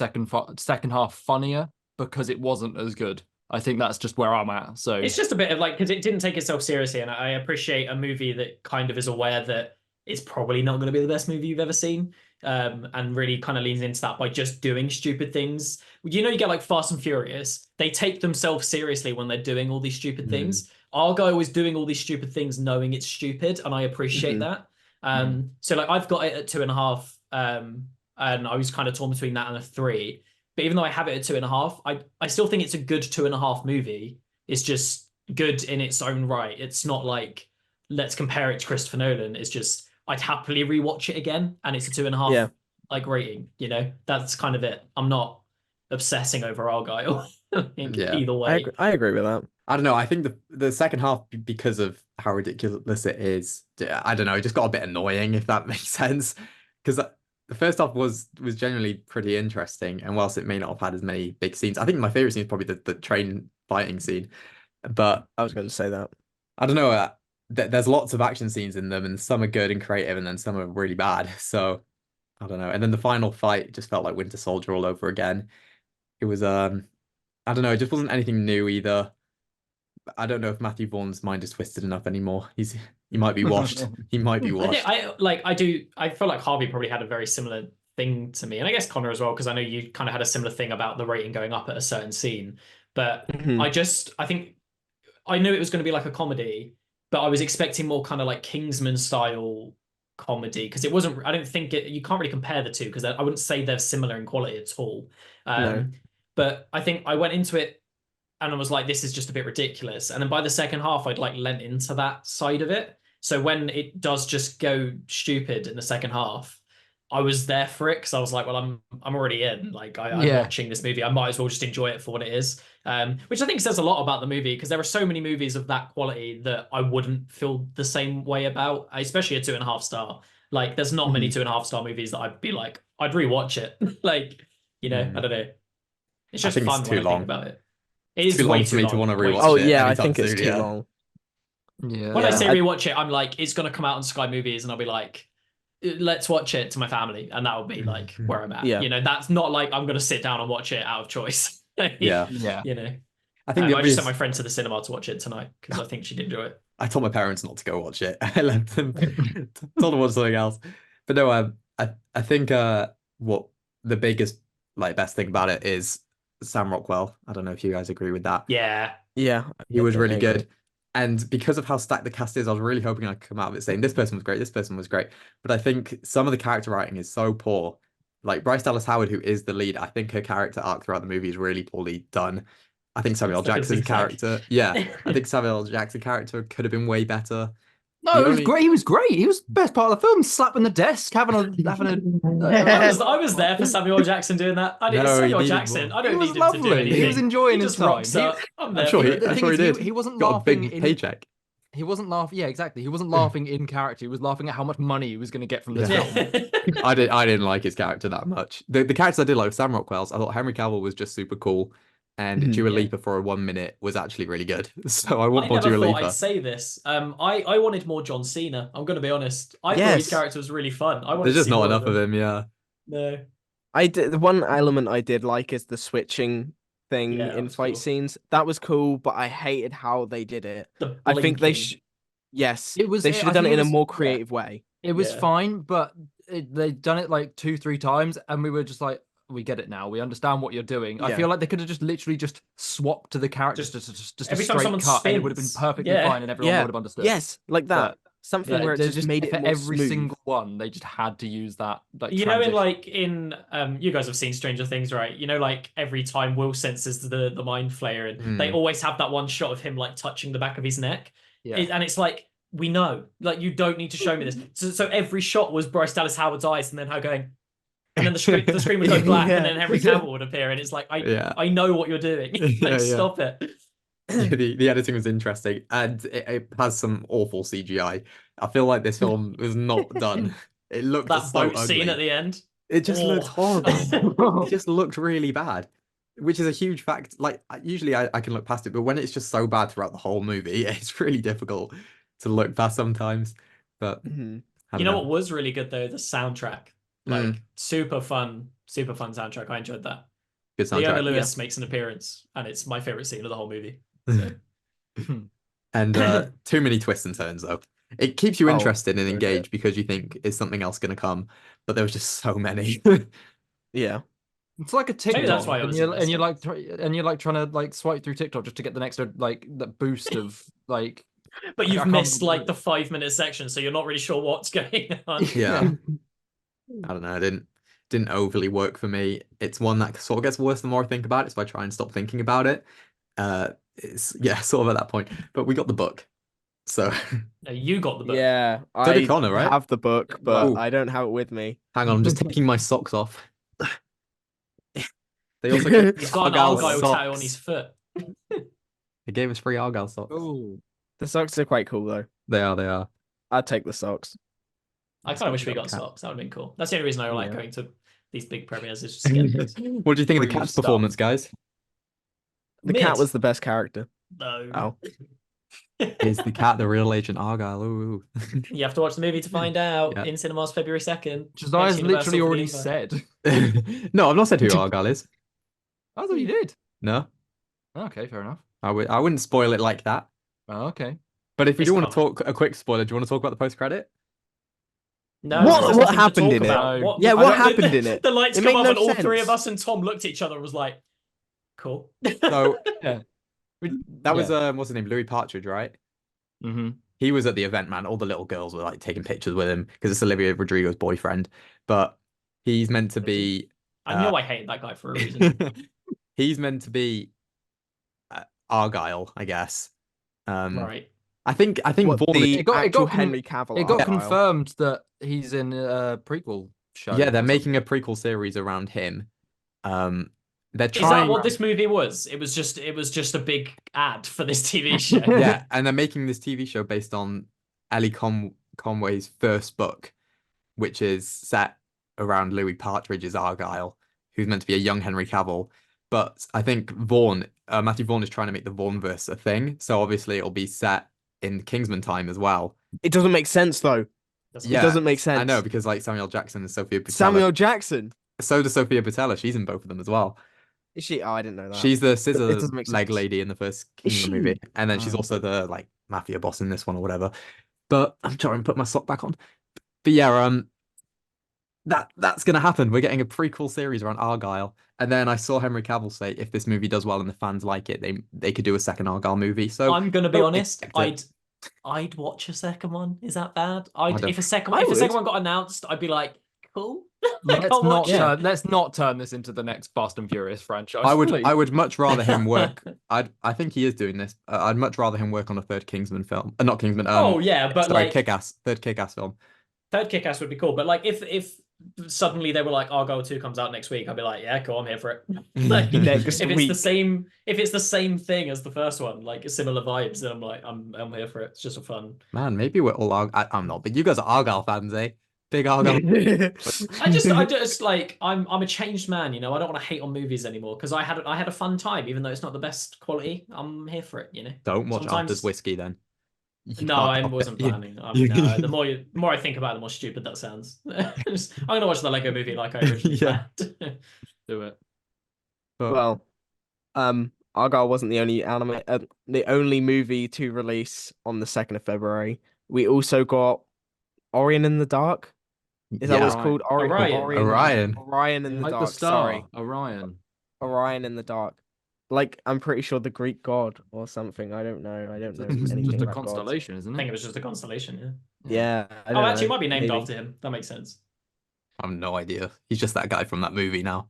second half funnier because it wasn't as good. I think that's just where I'm at. So It's just a bit of like, because it didn't take itself seriously, and I appreciate a movie that kind of is aware that it's probably not going to be the best movie you've ever seen, and really kind of leans into that by just doing stupid things. You know, you get like Fast and Furious, they take themselves seriously when they're doing all these stupid things. Argo is doing all these stupid things knowing it's stupid, and I appreciate that. So like I've got it at 2.5, and I was kind of torn between that and a 3. But even though I have it at 2.5, I still think it's a good 2.5 movie. It's just good in its own right. It's not like let's compare it to Christopher Nolan. It's just I'd happily rewatch it again, and it's a 2.5 Yeah. like rating. You know, that's kind of it. I'm not obsessing over Argyle. Yeah. Either way. I agree with that. I don't know. I think the second half, because of how ridiculous it is, I don't know, it just got a bit annoying, if that makes sense. Because the first half was genuinely pretty interesting, and whilst it may not have had as many big scenes, I think my favorite scene is probably the train fighting scene. But I was going to say that. I don't know. There's lots of action scenes in them, and some are good and creative, and then some are really bad. So I don't know. And then the final fight just felt like Winter Soldier all over again. It was I don't know. It just wasn't anything new either. I don't know if Matthew Vaughn's mind is twisted enough anymore. He might be washed. He might be washed. I feel like Harvey probably had a very similar thing to me, and I guess Connor as well, because I know you kind of had a similar thing about the rating going up at a certain scene. But I think I knew it was going to be like a comedy, but I was expecting more kind of like Kingsman style comedy, because it wasn't. I don't think you can't really compare the two, because I wouldn't say they're similar in quality at all. No. But I think I went into it and I was like, this is just a bit ridiculous. And then by the second half, I'd like lent into that side of it. So when it does just go stupid in the second half, I was there for it, because I was like, well, I'm already in. Like I'm watching this movie. I might as well just enjoy it for what it is. Which I think says a lot about the movie, because there are so many movies of that quality that I wouldn't feel the same way about, especially a 2.5 star. Like there's not many 2.5 star movies that I'd be like, I'd rewatch it. Like, you know, I don't know. It's just fun when I think about it. It is too way long too for me long. to want to rewatch Oh it. yeah, I anytime think it's soon, too yeah. long. Yeah. When I say rewatch it, I'm like, it's gonna come out on Sky Movies, and I'll be like, let's watch it to my family, and that would be like where I'm at. Yeah. You know, that's not like I'm gonna sit down and watch it out of choice. Yeah. You know, I think I just sent my friend to the cinema to watch it tonight because I think she'd enjoy it. I told my parents not to go watch it. I left them, told them to watch something else. But no, I think what the biggest best thing about it is Sam Rockwell. I don't know if you guys agree with that. Yeah. Yeah, He was really I agree. good. And because of how stacked the cast is, I was really hoping I'd come out of it saying this person was great, this person was great. But I think some of the character writing is so poor. Like Bryce Dallas Howard, who is the lead, I think her character arc throughout the movie is really poorly done. I think Samuel That's what it Jackson's seems like. character, yeah, I think Samuel Jackson's character could have been way better. No, it was great. He was great. He was the best part of the film. Slapping the desk, having a. I was there for Samuel Jackson doing that. I didn't No, he Samuel needed Jackson. more. I don't He was need him to do lovely. anything. He was enjoying He his just time. rocks up. I'm there. I'm sure for he, it. The I'm thing sure he is, did. he wasn't Got a laughing big in paycheck. He wasn't laughing. Yeah, exactly. He wasn't laughing in character. He was laughing at how much money he was going to get from this Yeah. film. I didn't like his character that much. The characters I did like Sam Rockwell's. I thought Henry Cavill was just super cool, and Dua Yeah. Lipa for a 1 minute was actually really good. So I want I more never Dua thought Lipa. I'd say this. I wanted more John Cena. I'm going to be honest. I thought his Yes. character was really fun. I wanted There's to just see not more enough of him. him. Yeah. No. The one element I did like is the switching thing Yeah, that in was fight cool. scenes. That was cool, but I hated how they did it. The I think they blinking. yes, It was. they should I have done think it in a was- more yeah. creative way. It was Yeah. fine, but they'd done it like 2-3 times, and we were just like, we get it now. We understand what you're doing. I Yeah. feel like they could have just literally just swapped to the characters, Just just a every time straight someone cut, and it would have been spins. perfectly Yeah. fine, and everyone Yeah. would have understood. Yes, like that. Something where it they just made it for more every smooth. single one. They just had to use that. Like, You know, transition. in you guys have seen Stranger Things, right? You know, like every time Will senses the mind flayer, and they always have that one shot of him like touching the back of his neck, Yeah. and it's like, we know, like, you don't need to show me this. So every shot was Bryce Dallas Howard's eyes, and then her going, and then the screen would go black, Yeah. and then Henry Cavill would appear, and it's like, Yeah. I know what you're doing. Like, Yeah, yeah. stop it. The editing was interesting, and it has some awful CGI. I feel like this film was not done. It looked That so boat ugly. scene at the end. It just looked Oh. horrible. It just looked really bad, which is a huge fact. Like, usually I can look past it, but when it's just so bad throughout the whole movie, it's really difficult to look past sometimes. But Mhm. I You don't know what was really good though? The soundtrack. Like, Mm. super fun soundtrack. I enjoyed that. Good Leona soundtrack. Lewis makes an appearance, and it's my favorite scene of the whole movie. And too many twists and turns though. It keeps you Oh, interested and so engaged because you think is something else going to come, but there was just so many. Yeah. It's like a TikTok, that's why I and was you're invested. like trying to like swipe through TikTok just to get the next like that boost of like. But I you've can't missed remember. like the 5-minute section, so you're not really sure what's going on. Yeah. I don't know. It didn't overly work for me. It's one that sort of gets worse the more I think about it. So I try and stop thinking about it. It's sort of at that point. But we got the book, so No, you got the book. Yeah, So did I Connor, right? have the book, but Ooh. I don't have it with me. hang on. I'm just taking my socks off. They also gave He's got an Argyle Argyle tattoo on socks. his foot. They gave us free Argyle socks. Oh, The socks are quite cool though. They are. I'd take the socks. I kind of wish we got Cat. socks. That would have been cool. That's the only reason I like Yeah. going to these big premieres, is just to get things. What do you think of the Free cat's stuff. performance, guys? The Mid. cat was the best character. No. Oh, Is the cat the real Agent Argyle? Ooh. You have to watch the movie to find out. Yeah. In cinemas February 2nd. Josiah's Next literally Universal already for the said. No, I've not said who Argyle is. I thought you did. No, Okay, fair enough. I wouldn't spoil it like that. Oh, okay. But if you It's do want to common. talk a quick spoiler, do you want to talk about the post credit? No, What- there's what nothing to happened talk in it? about. No. Yeah, I what don't- happened in it? The lights It come made up, no and all three of sense. us and Tom looked at each other and was like, cool. So Yeah. that was what's his name? Louis Partridge, right? Mm-hmm. He was at the event, man. All the little girls were like taking pictures with him because it's Olivia Rodrigo's boyfriend. But he's meant to be. I know I hate that guy for a reason. He's meant to be Argyle, I guess. Right. I think what, Vaughn. the It got actual con- Henry Cavill. It got Argyle. confirmed that he's in a prequel show. Yeah, they're or making a prequel series around him. They're Is trying. that what this movie was? It was just a big ad for this TV show. Yeah, and they're making this TV show based on Ellie Conway's first book, which is set around Louis Partridge's Argyle, who's meant to be a young Henry Cavill. But I think Matthew Vaughn is trying to make the Vaughnverse a thing, so obviously it'll be set in Kingsman time as well. It doesn't make sense though. Yeah, It doesn't make sense. I know, because like Samuel Jackson and Sophia Butella. Samuel Jackson. So does Sophia Butella. She's in both of them as well. Is she? Oh, I didn't know that. She's the scissor doesn't make leg sense. lady in the first Is Kingsman she? movie, and then she's Oh. also the like mafia boss in this one or whatever. But I'm trying to put my sock back on. But yeah, that's gonna happen. We're getting a prequel series around Argyle, and then I saw Henry Cavill say if this movie does well and the fans like it, they could do a second Argyle movie. So I'm gonna be don't honest. expect it. I'd watch a second one. Is that bad? don't- If a second I one would. got announced, I'd be like, cool. Let's not turn this into the next Fast and Furious franchise. I please. would much rather him work. I think he is doing this. I'd much rather him work on a third Kingsman film. Not Kingsman. Oh yeah, but sorry, like third Kick-Ass film. third Kick-Ass would be cool. But like if suddenly they were like Argylle 2 comes out next week, I'd be like, yeah, cool, I'm here for it. Like, Next if week. it's the same thing as the first one, like similar vibes, then I'm like, I'm here for it. It's just a fun. Man, maybe we're all I'm not, but you guys are Argyle fans, eh? Big Argyle. I just like I'm a changed man, you know. I don't want to hate on movies anymore because I had a fun time, even though it's not the best quality. I'm here for it, you know. Don't watch Sometimes... Arthur's Whiskey then. No, I wasn't planning. No, the more I think about it, the more stupid that sounds. I'm gonna watch the Lego Movie like I originally planned. Do it. Well, Argylle wasn't the only movie to release on the 2nd of February. We also got Orion in the Dark. Is that what it's called? Orion. Orion in the like Dark. The star. Sorry, Orion in the Dark. Like, I'm pretty sure the Greek god or something. I don't know. I don't know anything just a about constellation, gods. isn't I think it? it was just a constellation, Yeah. Actually, it might be named after him. That makes sense. I have no idea. He's just that guy from that movie now.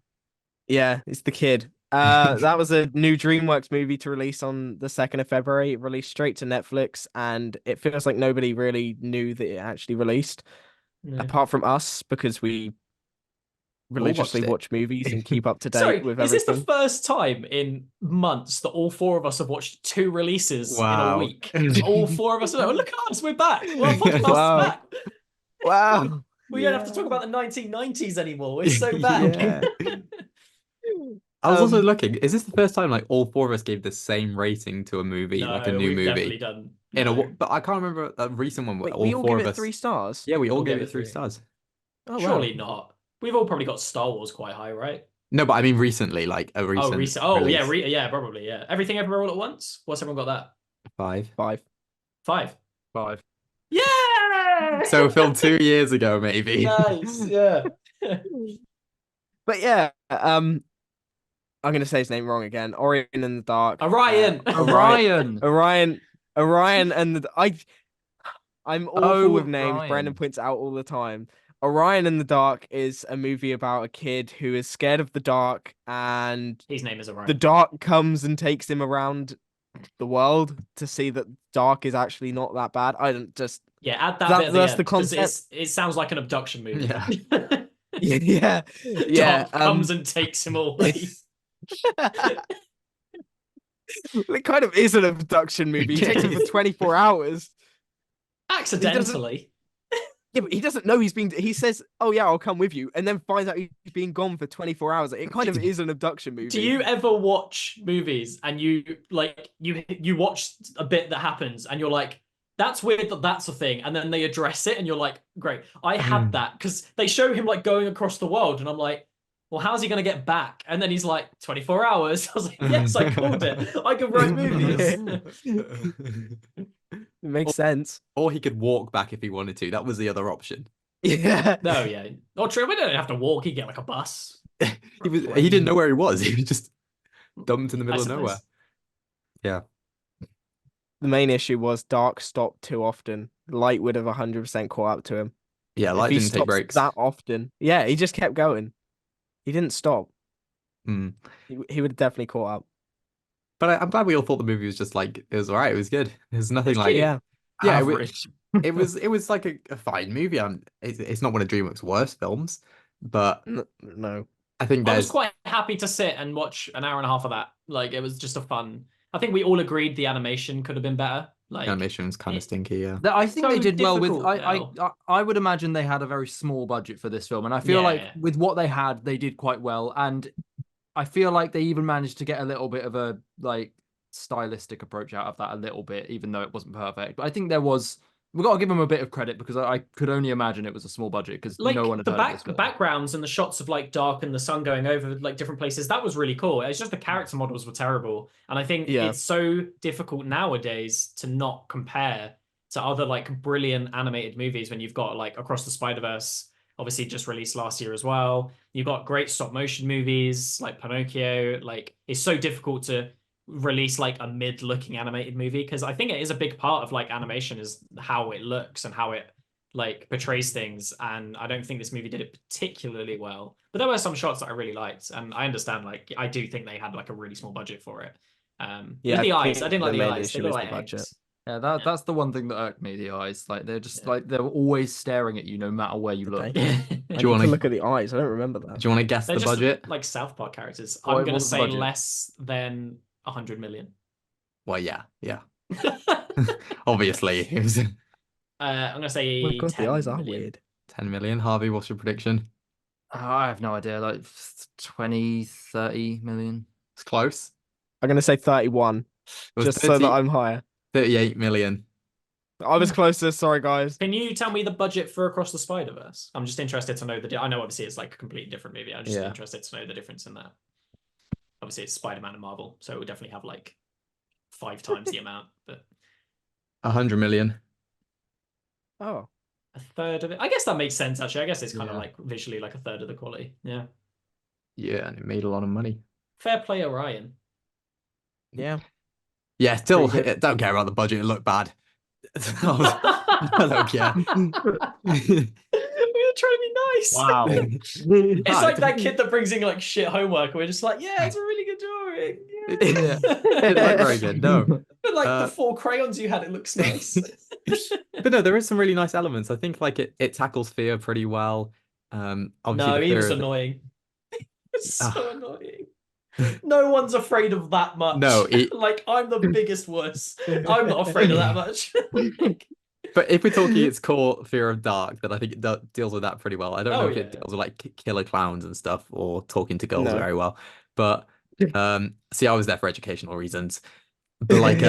Yeah, it's the kid. That was a new DreamWorks movie to release on the 2nd of February. It released straight to Netflix, and it feels like nobody really knew that it actually released, apart from us, because we religiously watch movies and keep up to date with everything. Is this the first time in months that all 4 of us have watched 2 releases in a week? All 4 of us are like, look at us, we're back. Well, podcast's back. Wow. We don't have to talk about the 1990s anymore. We're so back. I was also looking. Is this the first time like all 4 of us gave the same rating to a movie, like a new movie? Definitely done. But I can't remember a recent one where we all 4 gave of it us 3 stars. Yeah, we all gave it 3 stars. Oh, surely not. We've all probably got Star Wars quite high, right? No, but I mean recently, like a recent. Oh, recent. Oh, yeah, yeah, probably, yeah. Everything Everywhere All at Once. What's everyone got that? 5. Yeah. So film 2 years ago, maybe. Nice. Yeah. But yeah, I'm gonna say his name wrong again. Orion in the Dark. Orion. Orion and I'm awful with names. Orion. Brandon points out all the time. Orion in the Dark is a movie about a kid who is scared of the dark, and his name is Orion. The dark comes and takes him around the world to see that dark is actually not that bad. I don't just add that bit. That's the concept. It sounds like an abduction movie. Yeah. Dark comes and takes him away. It kind of is an abduction movie. He takes him for 24 hours. Accidentally. Yeah, but he doesn't know he says, oh yeah, I'll come with you, and then finds out he's being gone for 24 hours. It kind of is an abduction movie. Do you ever watch movies and you watch a bit that happens and you're like, that's weird that that's a thing, and then they address it and you're like, great. I had that because they show him like going across the world and I'm like, well, how's he going to get back? And then he's like, 24 hours. I was like, yes, I called it. I can write movies. It makes sense. Or he could walk back if he wanted to. That was the other option. Yeah. No, yeah. Or true, we don't have to walk. He'd get like a bus. He didn't know where he was. He was just dumped in the middle of nowhere. Yeah. The main issue was Dark stopped too often. Light would have 100% caught up to him. Yeah, Light didn't take breaks that often. Yeah, he just kept going. He didn't stop. He would have definitely caught up. But I'm glad we all thought the movie was just like, it was all right. It was good. There's nothing like average. It was like a fine movie. It's not one of DreamWorks' worst films, but no. I think I was quite happy to sit and watch an hour and a half of that. Like, it was just a fun. I think we all agreed the animation could have been better. Like, animation was kind of stinky. Yeah, I think they did well with. Difficult, I would imagine they had a very small budget for this film, and I feel like with what they had, they did quite well. And I feel like they even managed to get a little bit of a like stylistic approach out of that a little bit, even though it wasn't perfect. But I think we've got to give them a bit of credit because I could only imagine it was a small budget because like, no one had heard of this. Backgrounds and the shots of like dark and the sun going over like different places, that was really cool. It's just the character models were terrible. And I think it's so difficult nowadays to not compare to other like brilliant animated movies when you've got like Across the Spider-Verse, obviously just released last year as well. You've got great stop motion movies like Pinocchio. Like, it's so difficult to release like a mid-looking animated movie because I think it is a big part of like animation is how it looks and how it like portrays things, and I don't think this movie did it particularly well. But there were some shots that I really liked, and I understand, like, I do think they had like a really small budget for it. Yeah, the I eyes, I think didn't like the the main eyes. They issue look is like the budget. eggs. Yeah, that's the one thing that irked me. The eyes, like they're just Yeah. like they're always staring at you, no matter where you look. Okay. I Do you need to wanna- look at the eyes. I don't remember that. Do you want to guess They're the just budget? like South Park characters. What I'm gonna was the say budget? less than 100 million. Well, yeah. Obviously, it was I'm gonna Oh say my god, 10 the eyes are million. weird. 10 million. Harvey, what's your prediction? I have no idea, like 20, 30 million. It's close. I'm gonna say 31, It was just so that 30 I'm higher. 38 million. I was closer. Sorry, guys. Can you tell me the budget for Across the Spider-Verse? I'm just interested to know I know obviously it's like a completely different movie. I'm just Yeah. interested to know the difference in that. Obviously it's Spider-Man and Marvel, so it would definitely have like 5 times the amount, but 100 million. Oh, a third of it. I guess that makes sense actually. I guess it's kind of Yeah. like visually like a third of the quality. Yeah. Yeah, and it made a lot of money. Fair play, Orion. yeah. Yeah, still, Pretty good. don't care about the budget. It looked bad. I don't care. We were trying to be nice. Wow. It's like that kid that brings in like shit homework, and we're just like, yeah, it's a really good drawing. Yeah. It looked very good. No, But like the 4 crayons you had, it looks nice. but no, there is some really nice elements. I think like it tackles fear pretty well. Obviously No, the he fear was of- annoying. It's so annoying. No one's afraid of that much. No, like I'm the biggest wuss. I'm not afraid of that much. But if we're talking its core fear of dark, then I think it deals with that pretty well. I don't know if it deals with like killer clowns and stuff or talking to girls No. very well. But see, I was there for educational reasons. But like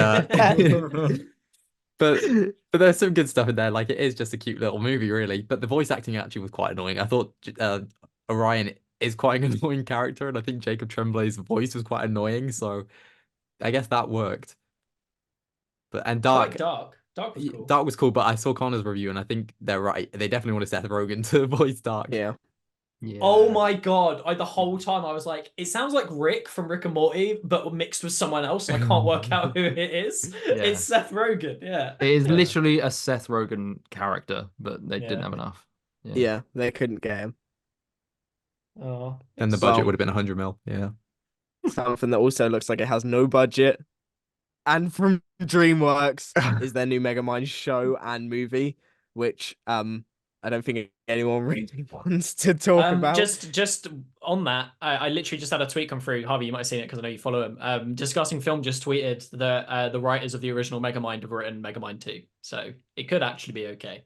but there's some good stuff in there. Like it is just a cute little movie, really. But the voice acting actually was quite annoying. I thought Orion is quite an annoying character, and I think Jacob Tremblay's voice was quite annoying. So I guess that worked. But I Dark. like Dark. Dark was cool. Dark was cool, but I saw Connor's review and I think they're right. They definitely wanted Seth Rogen to voice Dark. Yeah. Oh my god! The whole time I was like, it sounds like Rick from Rick and Morty, but mixed with someone else. And I can't work out who it is. Yeah. It's Seth Rogen. Yeah, It is Yeah. literally a Seth Rogen character, but they didn't Yeah. have enough. Yeah, they couldn't get him. Oh, And the it's- budget Well- would have been 100 mil. Yeah. Something that also looks like it has no budget, and from DreamWorks is their new Megamind show and movie, which I don't think anyone really wants to talk about. Just on that, I literally just had a tweet come through. Harvey, you might have seen it because I know you follow him. Discussing Film just tweeted that the writers of the original Megamind have written Megamind 2, so it could actually be okay.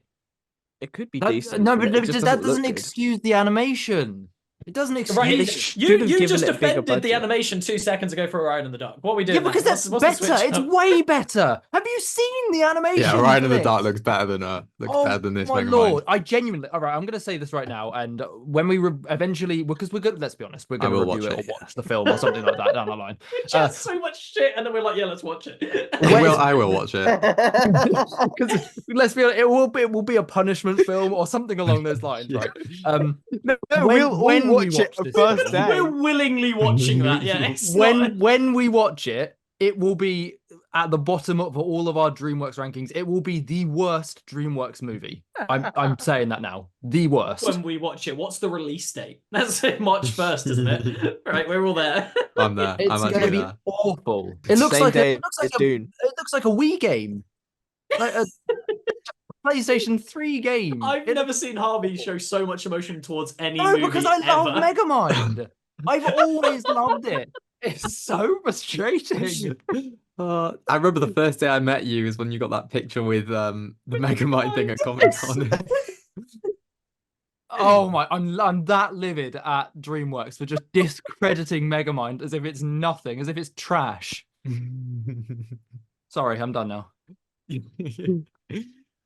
It could be That- decent. no, but but it just that look doesn't good. excuse the animation. It doesn't excuse Right, they it. should you have you given just it a bigger defended the budget. animation 2 seconds ago for Orion in the Dark. What are we Yeah, doing? because now? that's What's the better. switch It's up? way better. Have you seen the animation? Yeah, Orion for in the this? Dark looks better than this my Megamind. lord! I genuinely. All right, I'm going to say this right now, and when we eventually, because we're good. Let's be honest, we're I going to will review watch it it, or watch the film or something like that down the line. We chat so much shit, and then we're like, yeah, let's watch it. I will watch it. Because let's be honest, it will be a punishment film or something along those lines, right? No, When- we'll when we watch it watch this first film- day. We're willingly watching that. Yeah, it's not- When we watch it, it will be at the bottom of all of our DreamWorks rankings. It will be the worst DreamWorks movie. I'm saying that now. The worst. when we watch it. What's the release date? That's March 1st, isn't it? Right, we're all there. I'm there. It's I'm going to actually be there. awful. It looks Same like day it looks as like Dune. it looks like a Wii game, like a PlayStation 3 game. I've never seen Harvey show so much emotion towards any No, movie because I love ever. Megamind. I've always loved it. It's so frustrating. I remember the first day I met you is when you got that picture with the Megamind thing at Comic Con. Oh my! I'm that livid at DreamWorks for just discrediting Megamind as if it's nothing, as if it's trash. Sorry, I'm done now.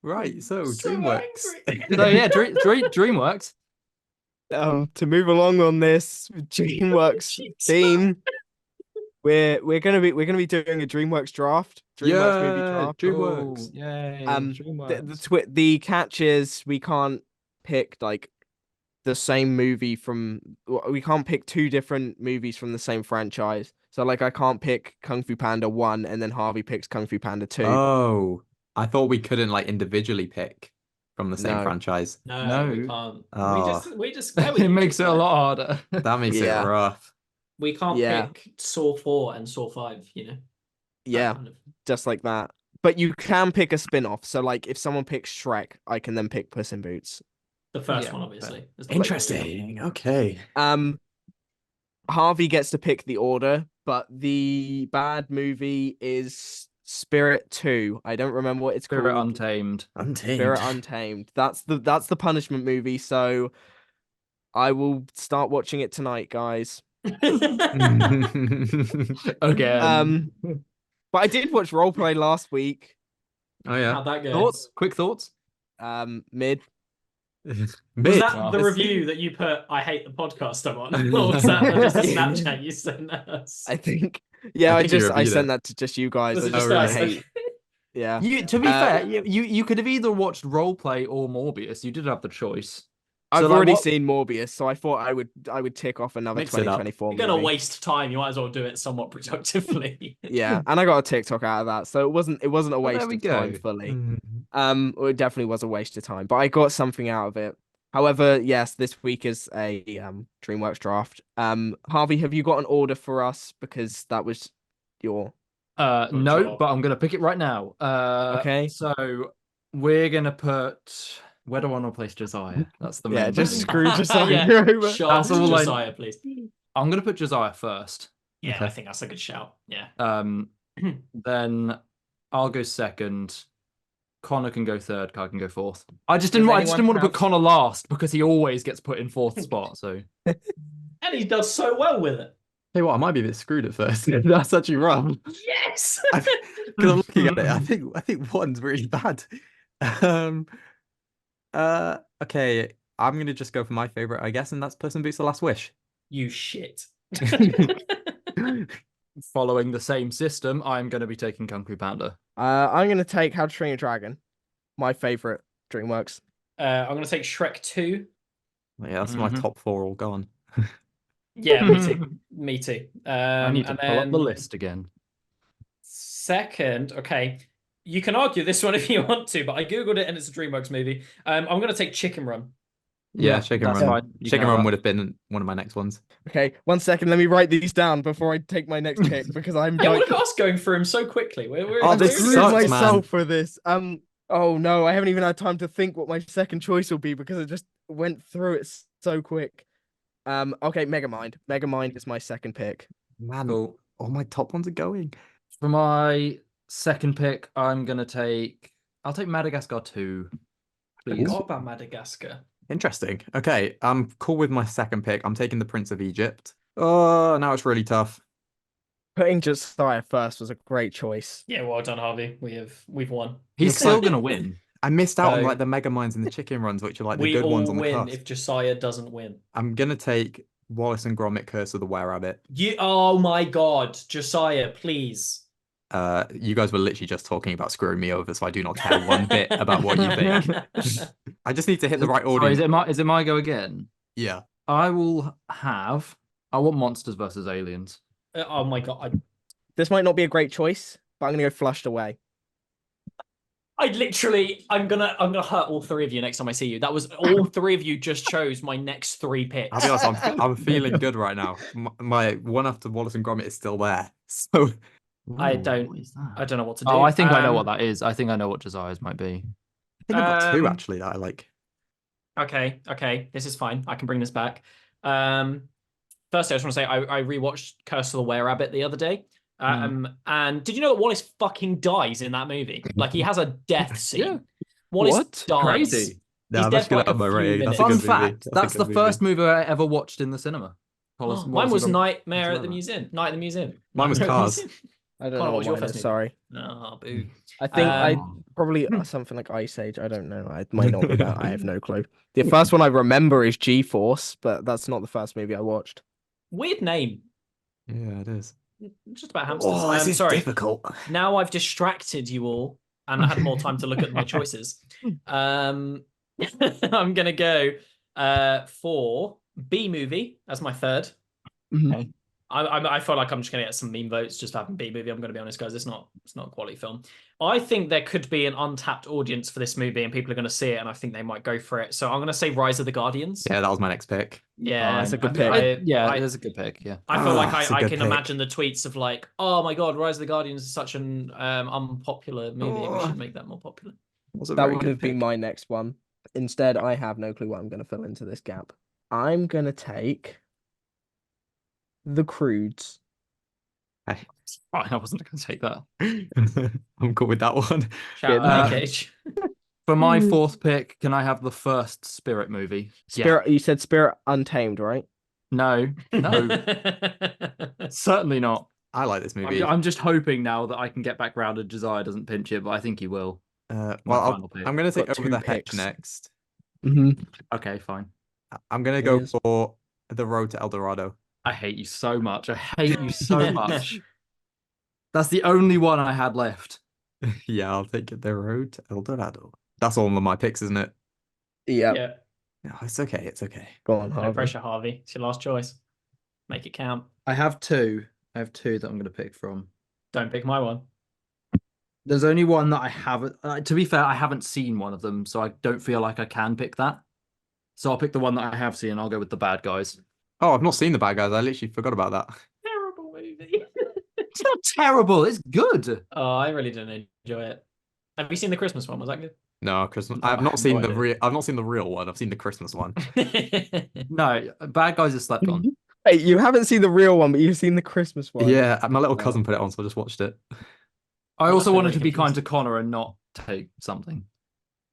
Right, so So DreamWorks. angry. So yeah, DreamWorks. To move along on this DreamWorks theme, we're gonna be doing a DreamWorks draft. DreamWorks movie Yeah, draft. DreamWorks. Yay! The catch is we can't pick like the same movie from. We can't pick 2 different movies from the same franchise. So like I can't pick Kung Fu Panda 1 and then Harvey picks Kung Fu Panda 2. Oh, I thought we couldn't like individually pick. from the same No. franchise? No, we No. can't. Oh. We just go with It you, makes it a Josiah. lot harder. That makes Yeah. it rough. We can't Yeah. pick Saw 4 and Saw 5, you know? That Yeah, kind of- just like that. But you can pick a spin-off. So like if someone picks Shrek, I can then pick Puss in Boots. The first Yeah, one, obviously. There's not Interesting. Okay. Harvey gets to pick the order, but the bad movie is Spirit 2. I don't remember what it's Spirit called. Untamed. Spirit Untamed. That's the punishment movie. So I will start watching it tonight, guys. Again. But I did watch Roleplay last week. Oh yeah. How'd that go? Thoughts? Quick thoughts? Mid. Was Mid. that the review that you put, I hate the podcast I'm on? Or was that just a Snapchat you sent us? I think. Yeah, I I think you just I reviewed sent it. that to just you guys. Was I it just just really us? hate. Yeah. To be Uh, fair, you could have either watched Roleplay or Morbius. You did have the choice. I've So, like, already what- seen Morbius, so I thought I would tick off another Mix it up. 2024 You're gonna movie. waste time. You might as well do it somewhat productively. Yeah, and I got a TikTok out of that, so it wasn't a Well, waste there we of time go. fully. It definitely was a waste of time, but I got something out of it. However, yes, this week is a DreamWorks draft. Harvey, have you got an order for us? Because that was your No, job. but I'm gonna pick it right now. Okay. So we're gonna put. Where do I want to place Josiah? That's the main Yeah, just thing. screw Josiah Yeah, over. Shot That's all I- Josiah, please. I'm gonna put Josiah first. Yeah, Okay. I think that's a good shout. Yeah. Then I'll go second. Connor can go third. Kai can go fourth. I just Does didn't anyone want to have- put Connor last because he always gets put in fourth spot. So And he does so well with it. Hey, what? I might be a bit screwed at first. That's actually rough. Yes. Because I'm looking at it, I think one's really bad. Okay, I'm gonna just go for my favorite, I guess, and that's Puss in Boots: The Last Wish. You shit. following the same system, I'm going to be taking Kung Fu Panda. I'm gonna take How to Train Your Dragon, my favorite DreamWorks. I'm gonna take Shrek 2. Yeah, that's my Mhm. top 4 all gone. Yeah, me too. Me too. I need to and pull up the then list again. Second, okay. You can argue this one if you want to, but I googled it and it's a DreamWorks movie. I'm gonna take Chicken Run. Yeah, Chicken that's Run. fine. You can Chicken have Run that. would have been one of my next ones. Okay, 1 second. Let me write these down before I take my next pick because I'm Yeah, like, look at us going through him so quickly. We're Oh, I'm this screwing sucks, myself man. for this. Oh no, I haven't even had time to think what my second choice will be because I just went through it so quick. Okay, Megamind. Megamind is my second pick. Man, Cool. all my top ones are going. For my second pick, I'll take Madagascar 2. I Please. forgot about Madagascar. Interesting. Okay, I'm cool with my second pick. I'm taking the Prince of Egypt. Oh, now it's really tough. Putting Josiah first was a great choice. Yeah, well done, Harvey. We've won. He's Looks still like- going to win. I missed out on So- like the Megaminds and the Chicken Runs, which are like the We good all ones on the win cusp. if Josiah doesn't win. I'm gonna take Wallace and Gromit: Curse of the Were-Rabbit. Oh my God, Josiah, please. You guys were literally just talking about screwing me over, so I do not care one bit about what you think. I just need to hit the right Sorry, audience. is it my go again? Yeah. I want Monsters versus Aliens. Oh my God, This might not be a great choice, but I'm gonna go Flushed Away. I'm gonna hurt all three of you next time I see you. That was all three of you just chose my next three picks. I'll be honest, I'm feeling good right now. My one after Wallace and Gromit is still there. So I Ooh, don't- what is that? I don't know what to do. Oh, I think I know what that is. I think I know what Josiah's might be. I think I've got 2 Um, actually that I like. Okay, this is fine. I can bring this back. First, I just want to say I rewatched Curse of the Were-Rabbit the other day. And did you know that Wallace fucking dies in that movie? Like he has a death scene. Yeah. Wallace What? dies. Crazy. No, He's I'm dead just for gonna like a up my few rating. minutes. That's a Fun good movie. fact, a that's the good first movie I ever watched in the cinema. Mine was Nightmare at the Were-Rabbit. Museum. Night at the Museum. Mine was Nightmare at the Cars. Museum. I don't Connor, know what what was your mine first is. movie? Sorry. Oh, boo. I think I Um, probably something like Ice Age. I don't know. It might not be that. I have no clue. The first one I remember is G-Force, but that's not the first movie I watched. Weird name. Yeah, it is. Just about hamsters. Oh, this is sorry. difficult. Now I've distracted you all and I had more time to look at my choices. I'm gonna go for B movie as my third. Mhm. Okay. I feel like I'm just gonna get some meme votes just for having B movie. I'm gonna be honest, guys. It's not a quality film. I think there could be an untapped audience for this movie, and people are gonna see it, and I think they might go for it. So I'm gonna say Rise of the Guardians. Yeah, that was my next pick. Yeah, that's a good pick. That's a good pick. Yeah, I feel like that's a I good can pick. imagine the tweets of like, oh my god, Rise of the Guardians is such an unpopular movie. We should make that more popular. That would have been my next one. Instead, I have no clue what I'm going to fill into this gap. I'm going to take The Croods. fine. I wasn't going to take that. I'm good with that one. Shout out Nick Cage. For my fourth pick, can I have the first Spirit movie? Spirit. You said Spirit Untamed, right? No, certainly not. I like this movie. I'm just hoping now that I can get back round and Josiah doesn't pinch it, but I think he will. Well, final pick. I'm going to take Got Over two the Hedge picks. next. Okay, fine. I'm going to go for The Road to El Dorado. I hate you so much. I hate you so much. That's the only one I had left. Yeah, I'll take it. The Road to El Dorado. That's all of my picks, isn't it? Yeah. Yeah. No, it's okay. It's okay. Go on, No Harvey. pressure, Harvey. It's your last choice. Make it count. I have two. I have two that I'm going to pick from. Don't pick my one. There's only one that I haven't. To be fair, I haven't seen one of them, so I don't feel like I can pick that. So I'll pick the one that I have seen, and I'll go with The Bad Guys. Oh, I've not seen The Bad Guys. I literally forgot about that. Terrible movie. It's not terrible. It's good. Oh, I really didn't enjoy it. Have you seen the Christmas one? Was that good? No, Christmas. No, I've I not have seen no the idea. real. I've not seen the real one. I've seen the Christmas one. No, Bad Guys is slept on. Hey, you haven't seen the real one, but you've seen the Christmas one. Yeah, my little cousin put it on, so I just watched it. I also that's wanted very to be kind confusing. to Connor and not take something.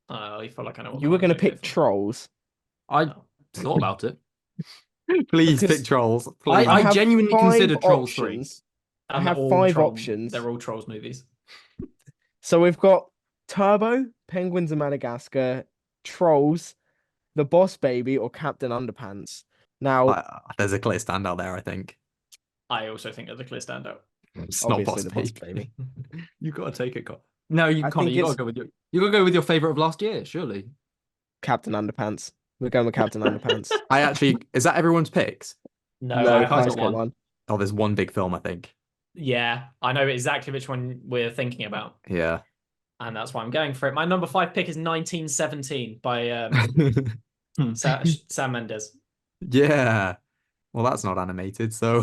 Oh, you feel like I know what You were going to Connor's pick for. Trolls. I No. thought about it. Please Because pick Trolls. Please. I I have genuinely five considered Trolls 3. options. I And have they're all 5 troll- options. They're all Trolls movies. So we've got Turbo, Penguins of Madagascar, Trolls, The Boss Baby, or Captain Underpants. Now, There's a clear standout there, I think. I also think they're the clear standout. It's not obviously Boss The Boss Baby. Baby. You gotta take it, Connor. No, I Connor, think you gotta it's- go with you gotta go with your favorite of last year, surely. Captain Underpants. We're going with Captain Underpants. I actually, is that everyone's picks? No, No, I Kai's got got one. one. Oh, there's one big film, I think. Yeah, I know exactly which one we're thinking about, Yeah. and that's why I'm going for it. My number 5 pick is 1917 by Sam Mendes. Yeah. Well, that's not animated, so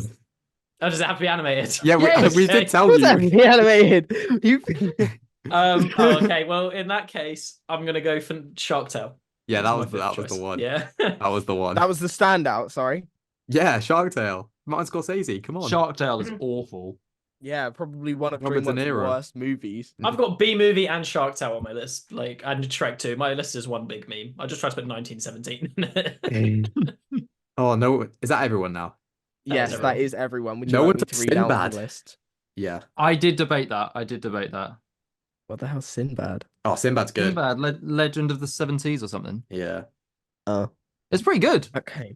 Oh, does it have to be animated? yeah, Yes, we did tell What's you. that? Animated. You. Oh, okay. Well, in that case, I'm gonna go for Shark Tale. Yeah, That's that my was fifth that was the choice. one. Yeah. That was the one. That was the standout. Sorry. Yeah, Shark Tale. Martin Scorsese. Come on. Shark Tale is awful. Yeah, probably one of Robert De DreamWorks' Niro. worst movies. I've got B movie and Shark Tale on my list, like and Shrek 2. My list is one big meme. I just tried to put 1917. Oh no, is that everyone now? Yes, everyone. that is everyone. Would you No like one me took to read out Sinbad. the list? Yeah. I did debate that. What the hell's Sinbad? Oh, Sinbad's good. Sinbad, Legend of the 70s or something. Yeah. Oh, It's pretty good. okay.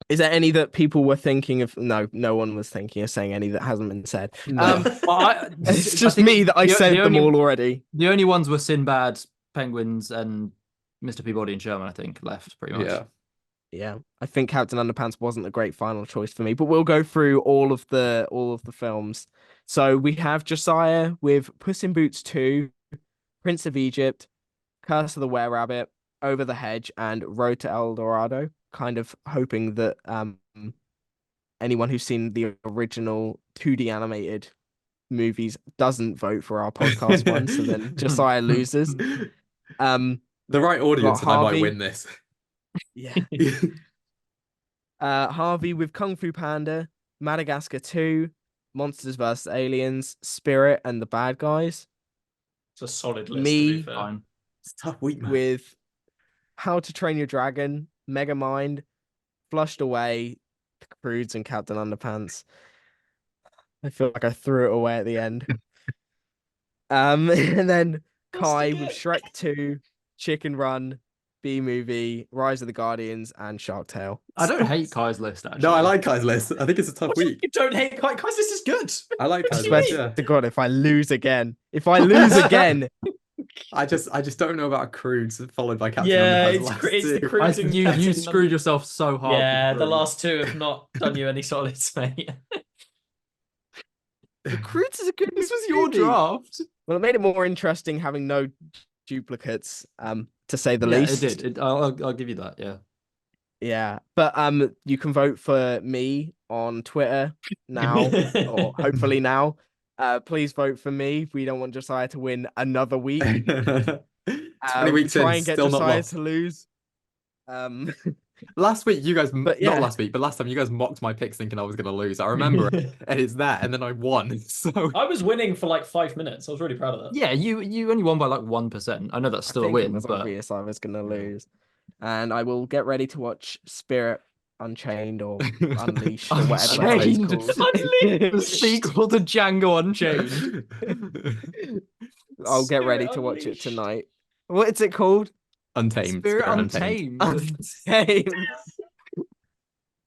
Is there any that people were thinking of? No, no one was thinking of saying any that hasn't been said. No. Well, It's I just think me that I the- said the them only- all already. The only ones were Sinbad, Penguins, and Mr. Peabody and Sherman, I think, left pretty much. Yeah. Yeah, I think Captain Underpants wasn't a great final choice for me, but we'll go through all of the films. So we have Josiah with Puss in Boots 2, Prince of Egypt, Curse of the Were-Rabbit, Over the Hedge, and Road to El Dorado. Kind of hoping that anyone who's seen the original 2D animated movies doesn't vote for our podcast one, so then Josiah loses. The right audience, and I might Harvey. win this. Yeah. Harvey with Kung Fu Panda, Madagascar 2, Monsters vs. Aliens, Spirit, and The Bad Guys. It's a solid list. Me- to be fair. Fine. It's a tough week, man. With How to Train Your Dragon, Megamind, Flushed Away, The Croods, and Captain Underpants. I feel like I threw it away at the end. And then Kai with Shrek 2, Chicken Run, B Movie, Rise of the Guardians, and Shark Tale. I don't hate Kai's list, actually. No, I like Kai's list. I think it's a tough What do you- week. You don't hate Guys, this is good. I like Kai's do you Swear list. mean? Yeah. to God, if I lose again, I just don't know about Crudes followed by Captain Yeah, Underpants last it's the two. Crudes and You Captain screwed yourself so hard. Yeah, with the Cruise. last two have not done you any solids, mate. The Croods is a good. This was your movie. draft. Well, it made it more interesting having no duplicates, to say the Yeah, least. it did. I'll give you that. Yeah. Yeah, but you can vote for me on Twitter now, or hopefully now. Please vote for me. We don't want Josiah to win another week. 20 weeks try in, and get still not Josiah lost. to lose. Last week, you guys, But yeah. not last week, but last time, you guys mocked my picks thinking I was going to lose. I remember it, and it's that, and then I won. So I was winning for like 5 minutes. I was really proud of that. Yeah, you only won by like 1%. I know that's still a It win, was but obvious I was gonna lose, and I will get ready to watch Spirit Unchained or Unleashed or whatever that is Unchained. called. the sequel to Django Unchained. I'll get ready to watch it tonight. What is it called? Untamed. Spirit Untamed. Untamed.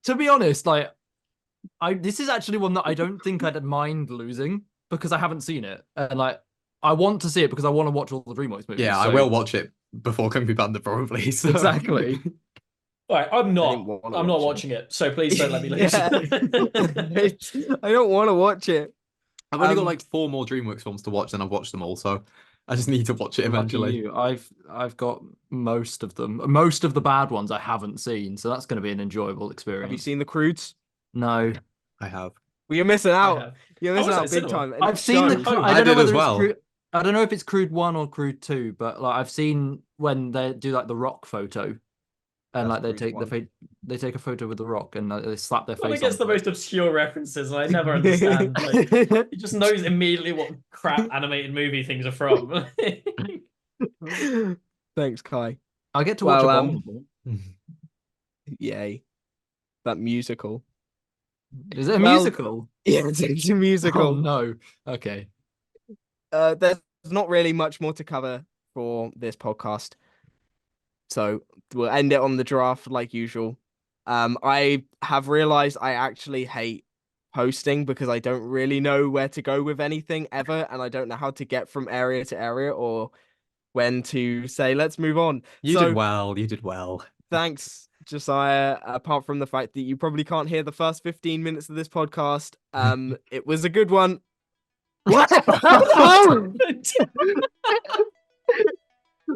To be honest, like this is actually one that I don't think I'd mind losing because I haven't seen it, and like I want to see it because I want to watch all the DreamWorks movies. Yeah, I will watch it before Kung Fu Panda probably. So. Exactly. All right, I'm not watch watching it, so please don't let me lose. I don't want to watch it. I've only got like 4 more DreamWorks films to watch, and I've watched them all, so I just need to watch it eventually. You. I've got most of them. Most of the bad ones I haven't seen, so that's going to be an enjoyable experience. Have you seen The Croods? No. I have. Well, you're missing I out. have. You're I missing was out at big cinema. time. and I've it seen shows. the. I I don't know did as whether well. it's I don't know if it's Crude 1 or Crude 2, but like I've seen when they do like the rock photo, and like they Crude take 1. they take a photo with the rock and they slap their Well, face. he gets the onto it. most obscure references, and I never understand. Like, he just knows immediately what crap animated movie things are from. Thanks, Kai. I get to watch Well, Abominable. Yay. That musical. Is it a well, musical? Yeah, it's a musical. Oh no. Okay. There's not really much more to cover for this podcast, so we'll end it on the draft like usual. I have realized I actually hate hosting because I don't really know where to go with anything ever, and I don't know how to get from area to area or when to say let's move on. You did well. You did well. Thanks, Josiah. Apart from the fact that you probably can't hear the first 15 minutes of this podcast, it was a good one. What?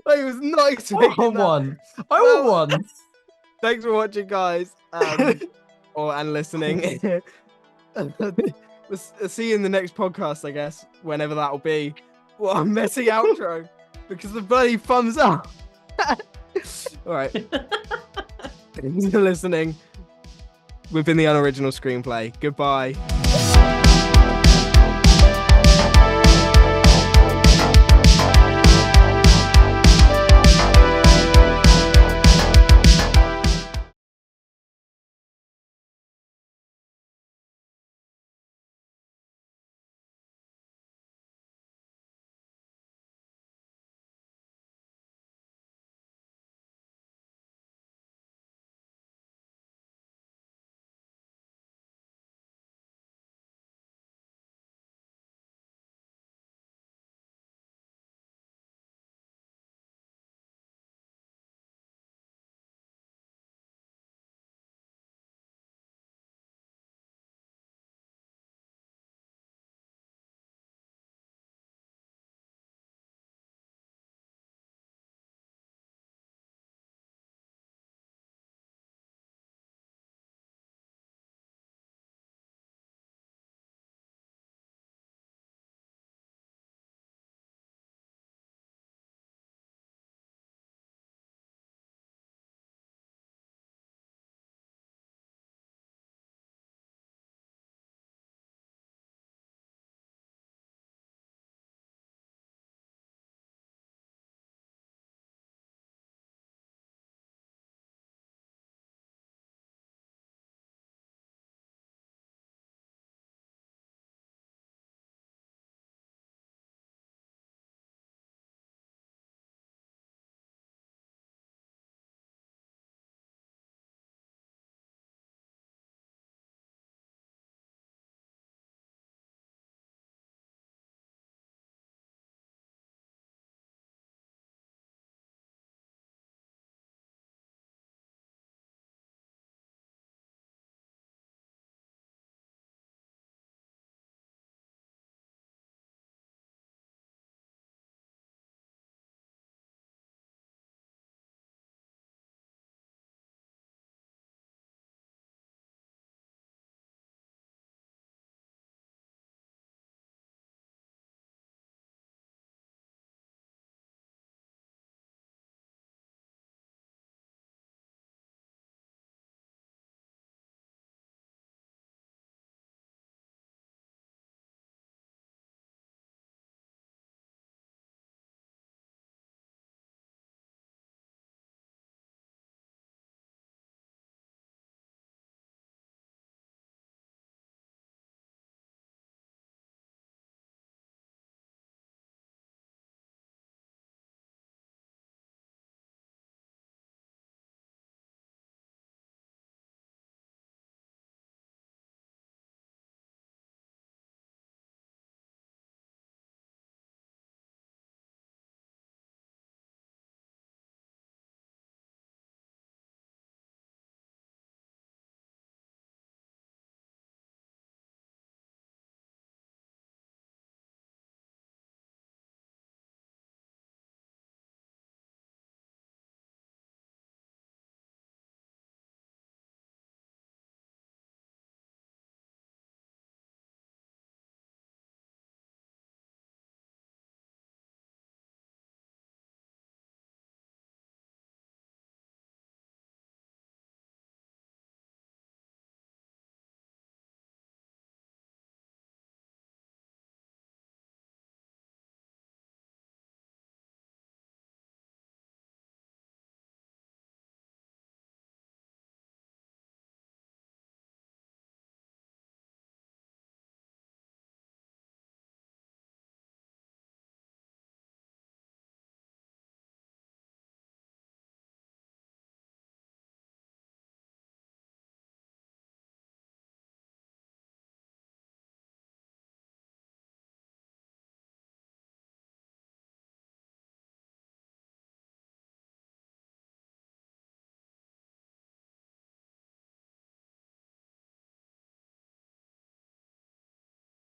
I was not expecting I that. won one. Thanks for watching, guys, and listening. We'll see you in the next podcast, I guess, whenever that'll be. What a messy outro because the bloody thumbs up. All right. Thanks for listening. We've been the Unoriginal Screenplay. Goodbye.